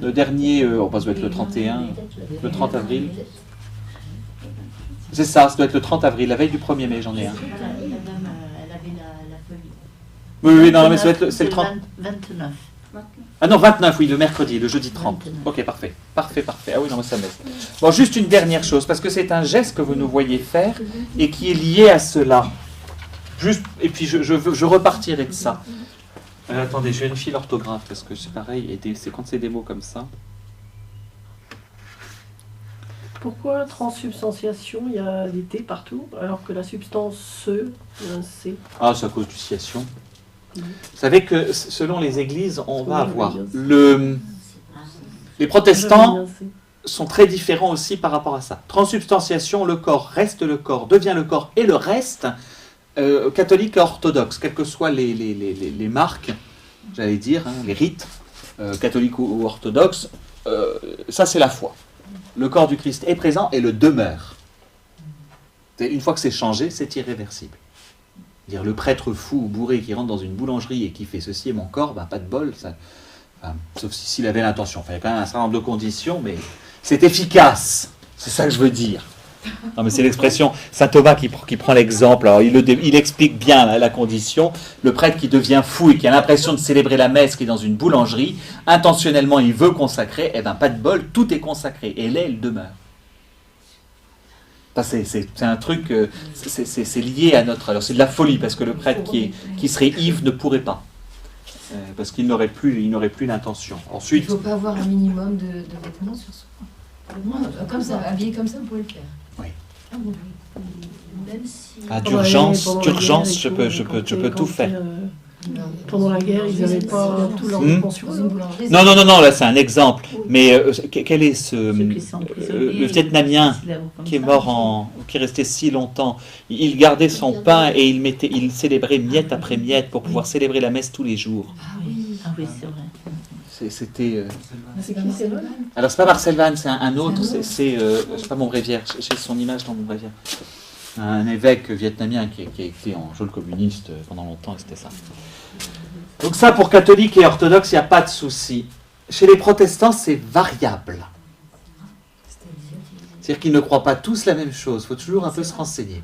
[SPEAKER 1] Le dernier, ça doit être le 31, le 30 avril. C'est ça doit être le 30 avril, la veille du 1er mai, j'en ai un. Oui, non, mais c'est le 30.
[SPEAKER 6] 29.
[SPEAKER 1] Ah non, 29, oui, le mercredi, le jeudi 30.
[SPEAKER 6] 29.
[SPEAKER 1] Ok, parfait. Parfait. Ah oui, non, mais ça m'aide. Bon, juste une dernière chose, parce que c'est un geste que vous nous voyez faire et qui est lié à cela. Juste, et puis je repartirai de ça. Attendez, je vérifie l'orthographe, parce que c'est pareil, c'est quand c'est des mots comme ça.
[SPEAKER 8] Pourquoi transsubstantiation, il y a des T partout, alors que la substance se, il y a un C.
[SPEAKER 1] Ah, c'est à cause du sciation. Vous savez que selon les églises, on va avoir les protestants sont très différents aussi par rapport à ça. Transsubstantiation, le corps reste le corps, devient le corps, et le reste, catholique et orthodoxe, quelles que soient les marques, j'allais dire, hein, les rites, catholiques ou orthodoxes, ça c'est la foi. Le corps du Christ est présent et le demeure. Une fois que c'est changé, c'est irréversible. Dire le prêtre fou ou bourré qui rentre dans une boulangerie et qui fait ceci est mon corps, ben, pas de bol, ça, enfin, sauf s'il avait l'intention. Enfin, il y a quand même un certain nombre de conditions, mais c'est efficace. C'est ça que je veux dire. Non, mais c'est l'expression saint Thomas qui prend l'exemple. Alors, il explique bien la condition. Le prêtre qui devient fou et qui a l'impression de célébrer la messe, qui est dans une boulangerie, intentionnellement il veut consacrer, eh bien pas de bol, tout est consacré. Et là, il demeure. Enfin, c'est un truc, c'est lié à notre... Alors c'est de la folie, parce que le prêtre qui serait ivre ne pourrait pas. Parce qu'il n'aurait plus l'intention.
[SPEAKER 5] Il
[SPEAKER 1] Ensuite,
[SPEAKER 5] ne faut pas avoir un minimum de vêtements sur soi. Comme ça, habillé comme ça, vous pouvez le faire.
[SPEAKER 7] Ah bon, même si...
[SPEAKER 1] à d'urgence,
[SPEAKER 8] Pendant la guerre et
[SPEAKER 1] je
[SPEAKER 8] tout,
[SPEAKER 1] peux tout faire.
[SPEAKER 8] Pendant la guerre, ils n'avaient pas tout leur pension.
[SPEAKER 5] Dans une boulangerie.
[SPEAKER 1] Non, là c'est un exemple. Mais quel est
[SPEAKER 6] Ceux qui sont prisonniers,
[SPEAKER 1] le Vietnamien qui est mort qui est resté si longtemps, il gardait son pain et il célébrait miette après miette pour pouvoir célébrer la messe tous les jours.
[SPEAKER 5] Ah oui.
[SPEAKER 6] Ah oui, c'est vrai.
[SPEAKER 1] C'était...
[SPEAKER 8] C'est qui, c'est vrai?
[SPEAKER 1] Alors c'est pas Marcel Vannes, c'est un autre, c'est pas Montbrévière, j'ai son image dans Montbrévière. Un évêque vietnamien qui a été en geôle communiste pendant longtemps, et c'était ça. Donc ça, pour catholiques et orthodoxes, il n'y a pas de souci. Chez les protestants, c'est variable. C'est-à-dire qu'ils ne croient pas tous la même chose, il faut toujours un peu se renseigner.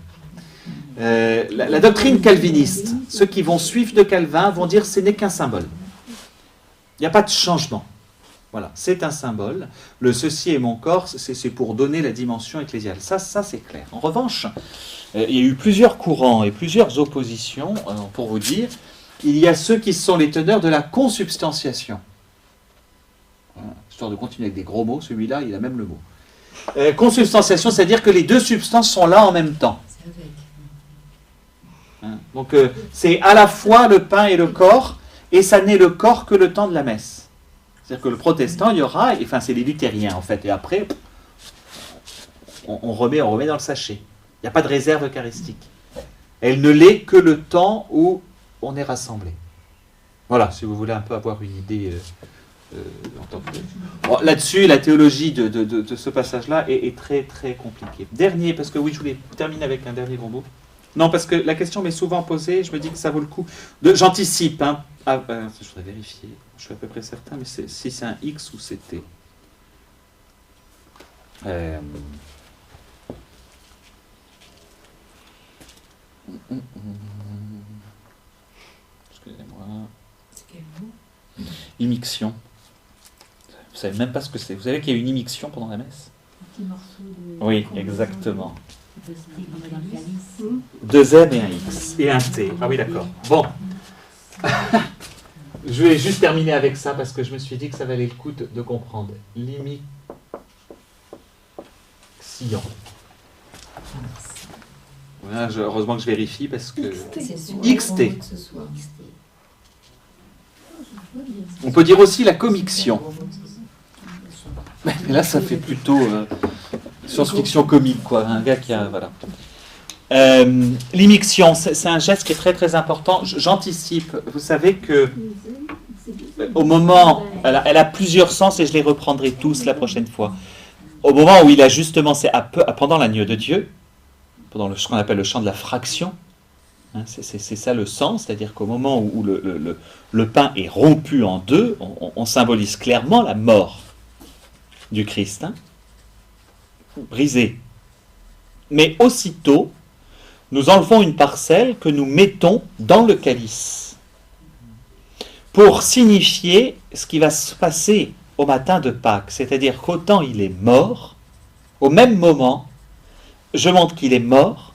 [SPEAKER 1] La doctrine calviniste, ceux qui vont suivre de Calvin vont dire que ce n'est qu'un symbole. Il n'y a pas de changement. Voilà, c'est un symbole. Le ceci est mon corps, c'est pour donner la dimension ecclésiale. Ça c'est clair. En revanche, il y a eu plusieurs courants et plusieurs oppositions, pour vous dire. Il y a ceux qui sont les teneurs de la consubstantiation. Voilà, histoire de continuer avec des gros mots, celui-là, il a même le mot. Consubstantiation, c'est-à-dire que les deux substances sont là en même temps.
[SPEAKER 5] C'est avec.
[SPEAKER 1] Hein, donc c'est à la fois le pain et le corps, et ça n'est le corps que le temps de la messe. C'est-à-dire que le protestant, il y aura, enfin c'est les luthériens en fait, et après, on remet dans le sachet. Il n'y a pas de réserve eucharistique. Elle ne l'est que le temps où on est rassemblé. Voilà, si vous voulez un peu avoir une idée en tant que... Bon, là-dessus, la théologie de ce passage-là est très très compliquée. Dernier, parce que oui, je voulais terminer avec un dernier gros mot. Non, parce que la question m'est souvent posée, je me dis que ça vaut le coup. J'anticipe, hein. Je voudrais vérifier, je suis à peu près certain, mais si c'est un X ou c'est T. Excusez-moi.
[SPEAKER 5] C'est quel mot?
[SPEAKER 1] Immixtion. Vous savez même pas ce que c'est. Vous savez qu'il y a une immixtion pendant la messe?
[SPEAKER 2] Petit morceau de...
[SPEAKER 1] Oui, exactement.
[SPEAKER 2] de steak dans un calice.
[SPEAKER 1] 2 M et un X. Et un T. Ah oui, d'accord. Bon. Je vais juste terminer avec ça parce que je me suis dit que ça valait le coup de comprendre. Limixion. Voilà, heureusement que je vérifie parce que...
[SPEAKER 5] C'est sûr.
[SPEAKER 1] XT.
[SPEAKER 5] Ce soir.
[SPEAKER 1] On peut dire aussi la commixion. Mais là, ça fait plutôt science-fiction comique, quoi. Un gars qui a... Voilà. L'immixion, c'est un geste qui est très très important. J'anticipe. Vous savez que au moment, elle a plusieurs sens et je les reprendrai tous la prochaine fois. Au moment où il a justement, pendant l'agneau de Dieu, pendant ce qu'on appelle le chant de la fraction, hein, c'est ça le sens, c'est-à-dire qu'au moment où le pain est rompu en deux, on symbolise clairement la mort du Christ, hein, brisé. Mais aussitôt, nous enlevons une parcelle que nous mettons dans le calice pour signifier ce qui va se passer au matin de Pâques. C'est-à-dire qu'autant il est mort, au même moment, je montre qu'il est mort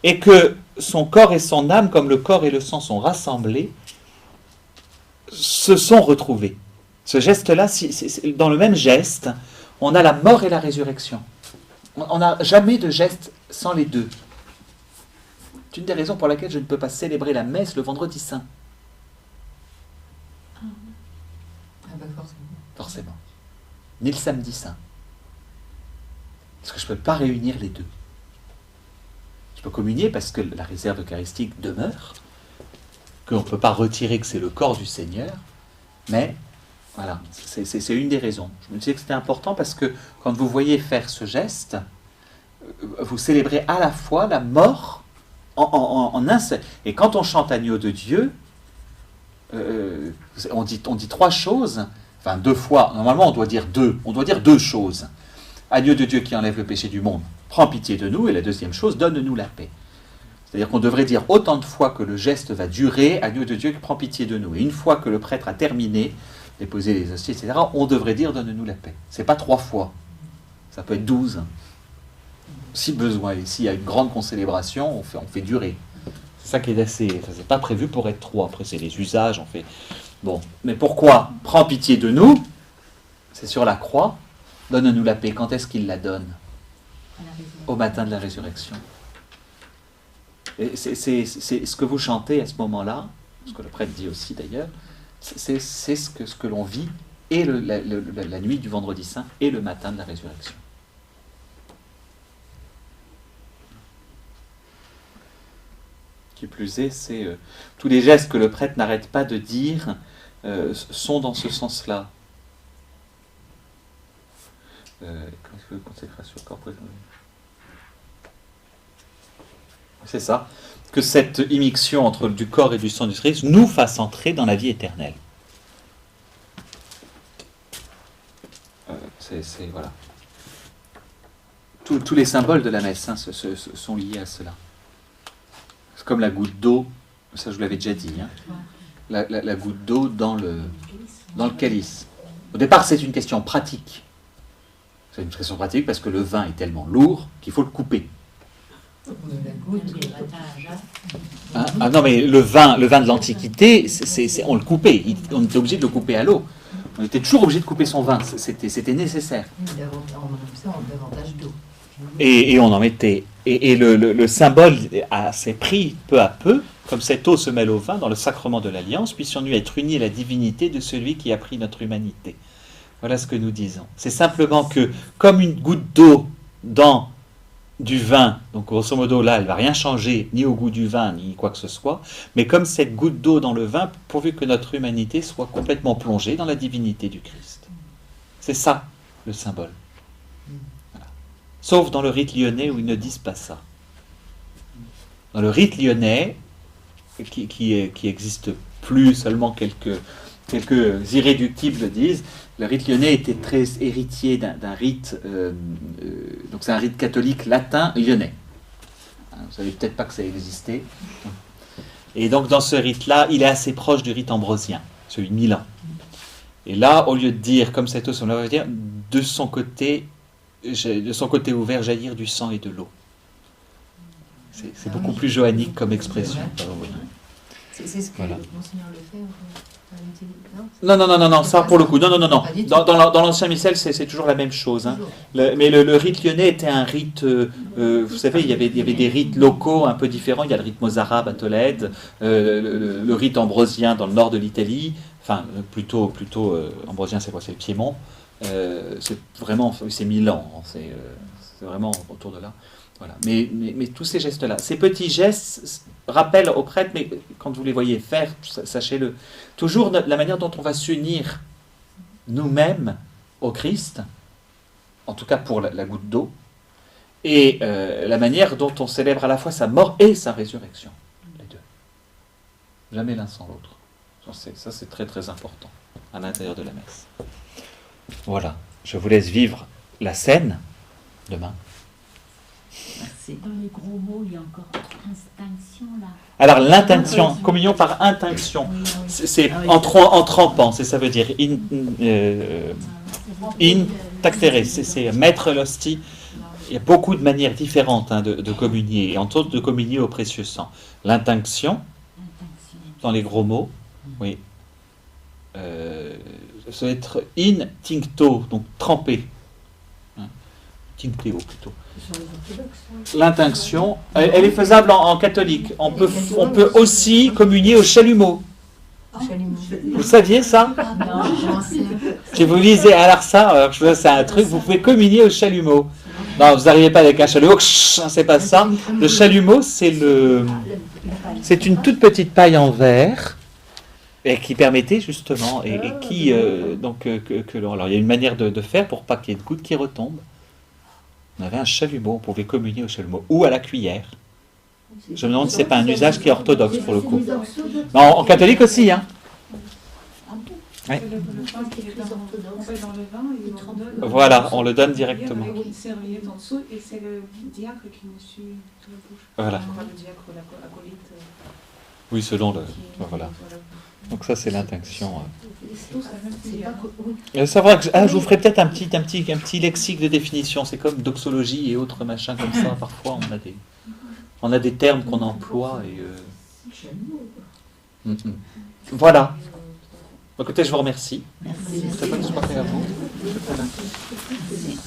[SPEAKER 1] et que son corps et son âme, comme le corps et le sang sont rassemblés, se sont retrouvés. Ce geste-là, dans le même geste, on a la mort et la résurrection. On n'a jamais de geste sans les deux. C'est une des raisons pour laquelle je ne peux pas célébrer la messe le vendredi saint.
[SPEAKER 5] Ah bah forcément.
[SPEAKER 1] Forcément. Ni le samedi saint. Parce que je ne peux pas réunir les deux. Je peux communier parce que la réserve eucharistique demeure, qu'on ne peut pas retirer que c'est le corps du Seigneur, mais voilà, c'est une des raisons. Je me disais que c'était important parce que quand vous voyez faire ce geste, vous célébrez à la fois la mort en un seul. Et quand on chante Agneau de Dieu, on dit trois choses, enfin deux fois, normalement on doit dire deux choses. Agneau de Dieu qui enlève le péché du monde, prends pitié de nous, et la deuxième chose, donne-nous la paix. C'est-à-dire qu'on devrait dire autant de fois que le geste va durer, Agneau de Dieu qui prend pitié de nous. Et une fois que le prêtre a terminé, déposé les hosties, etc., on devrait dire donne-nous la paix. C'est pas 3 fois, ça peut être 12. Si besoin, et s'il y a une grande concélébration, on fait durer. C'est ça qui est assez... Ça, c'est pas prévu pour être 3. Après, c'est les usages, on fait... Bon, mais pourquoi prends pitié de nous? C'est sur la croix. Donne-nous la paix. Quand est-ce qu'il la donne? Au matin de la résurrection. Et c'est ce que vous chantez à ce moment-là, ce que le prêtre dit aussi d'ailleurs, c'est ce que l'on vit et la nuit du vendredi saint et le matin de la résurrection. Qui plus est, c'est tous les gestes que le prêtre n'arrête pas de dire sont dans ce sens-là. Consécration corporelle. C'est ça, que cette immixtion entre du corps et du sang du Christ nous fasse entrer dans la vie éternelle. Voilà. Tous les symboles de la messe sont liés à cela. C'est comme la goutte d'eau, ça je vous l'avais déjà dit, hein, la goutte d'eau dans le calice. Au départ, c'est une question pratique. C'est une question pratique parce que le vin est tellement lourd qu'il faut le couper. Ah non, mais le vin de l'Antiquité, on le coupait. On était obligé de le couper à l'eau. On était toujours obligé de couper son vin. C'était nécessaire.
[SPEAKER 5] Davantage d'eau.
[SPEAKER 1] Et on en mettait. Et le symbole s'est pris peu à peu, comme cette eau se mêle au vin dans le sacrement de l'Alliance, puissions-nous être unis à la divinité de celui qui a pris notre humanité. Voilà ce que nous disons. C'est simplement que, comme une goutte d'eau dans du vin, donc grosso modo là, elle ne va rien changer, ni au goût du vin, ni quoi que ce soit, mais comme cette goutte d'eau dans le vin, pourvu que notre humanité soit complètement plongée dans la divinité du Christ. C'est ça, le symbole. Voilà. Sauf dans le rite lyonnais où ils ne disent pas ça. Dans le rite lyonnais, qui existe plus, seulement quelques irréductibles le disent, le rite lyonnais était très héritier d'un rite, donc c'est un rite catholique latin lyonnais. Vous ne savez peut-être pas que ça existait. Et donc dans ce rite-là, il est assez proche du rite ambrosien, celui de Milan. Et là, au lieu de dire, comme cette eau, on va dire, de son côté ouvert jaillir du sang et de l'eau. C'est beaucoup plus johannique comme expression.
[SPEAKER 5] C'est ce que
[SPEAKER 1] voilà.
[SPEAKER 5] Monseigneur Lefebvre
[SPEAKER 1] Non, ça pour le coup, non. Dans l'ancien missel, c'est toujours la même chose. Hein. Mais le rite lyonnais était un rite, vous savez, il y avait des rites locaux un peu différents. Il y a le rite mozarabe à Tolède, le rite ambrosien dans le nord de l'Italie, enfin plutôt ambrosien, c'est quoi? C'est le Piémont. C'est Milan, c'est vraiment autour de là. Voilà. Mais tous ces gestes-là, ces petits gestes rappellent aux prêtres, mais quand vous les voyez faire, sachez-le, toujours la manière dont on va s'unir nous-mêmes au Christ, en tout cas pour la goutte d'eau, et la manière dont on célèbre à la fois sa mort et sa résurrection, les deux. Jamais l'un sans l'autre. Ça, c'est très très important à l'intérieur de la messe. Voilà, je vous laisse vivre la scène demain.
[SPEAKER 6] Merci.
[SPEAKER 2] Dans les gros mots, il y a encore instinction là.
[SPEAKER 1] Alors l'intinction, communion par intinction, c'est en trempant, ça veut dire in tactere, c'est mettre l'hostie. Il y a beaucoup de manières différentes de communier, et entre autres de communier au précieux sang. L'intinction, dans les gros mots, oui. Ça va être in tincto, donc tremper. Tincteo plutôt.
[SPEAKER 8] Sur les orthodoxes.
[SPEAKER 1] L'intinction, elle est faisable en catholique. On peut aussi communier au chalumeau.
[SPEAKER 5] Chalumeau.
[SPEAKER 1] Vous saviez ça?
[SPEAKER 5] Non, j'en sais.
[SPEAKER 1] Si vous lisez, alors ça, je vois, c'est un truc, vous pouvez communier au chalumeau. Non, vous n'arrivez pas avec un chalumeau, c'est pas ça. Le chalumeau, c'est une toute petite paille en verre et qui permettait justement, et qui, alors il y a une manière de faire pour pas qu'il y ait de gouttes qui retombent. On avait un chalumeau, on pouvait communier au chalumeau ou à la cuillère. Je me demande si c'est pas un usage qui est orthodoxe pour le coup. Non, en catholique aussi, hein. Ouais.
[SPEAKER 9] Le pain qui est on met dans le vin et on le donne.
[SPEAKER 1] Voilà, on le donne directement.
[SPEAKER 9] Avec une serviette en dessous et c'est le diacre qui nous suit sur la bouche.
[SPEAKER 1] Voilà.
[SPEAKER 9] Enfin, le diacre, l'acolyte.
[SPEAKER 1] Oui, selon le.
[SPEAKER 9] Qui-
[SPEAKER 1] Voilà. Donc ça, c'est l'intinction.
[SPEAKER 7] C'est pas que- oui.
[SPEAKER 1] Ça va que je vous ferai peut-être un petit lexique de définition. C'est comme doxologie et autres machins comme ça. Parfois, on a des termes qu'on emploie et. Voilà. Écoutez, je vous remercie.
[SPEAKER 6] Merci.
[SPEAKER 1] Très bonne soirée à vous.
[SPEAKER 6] Merci.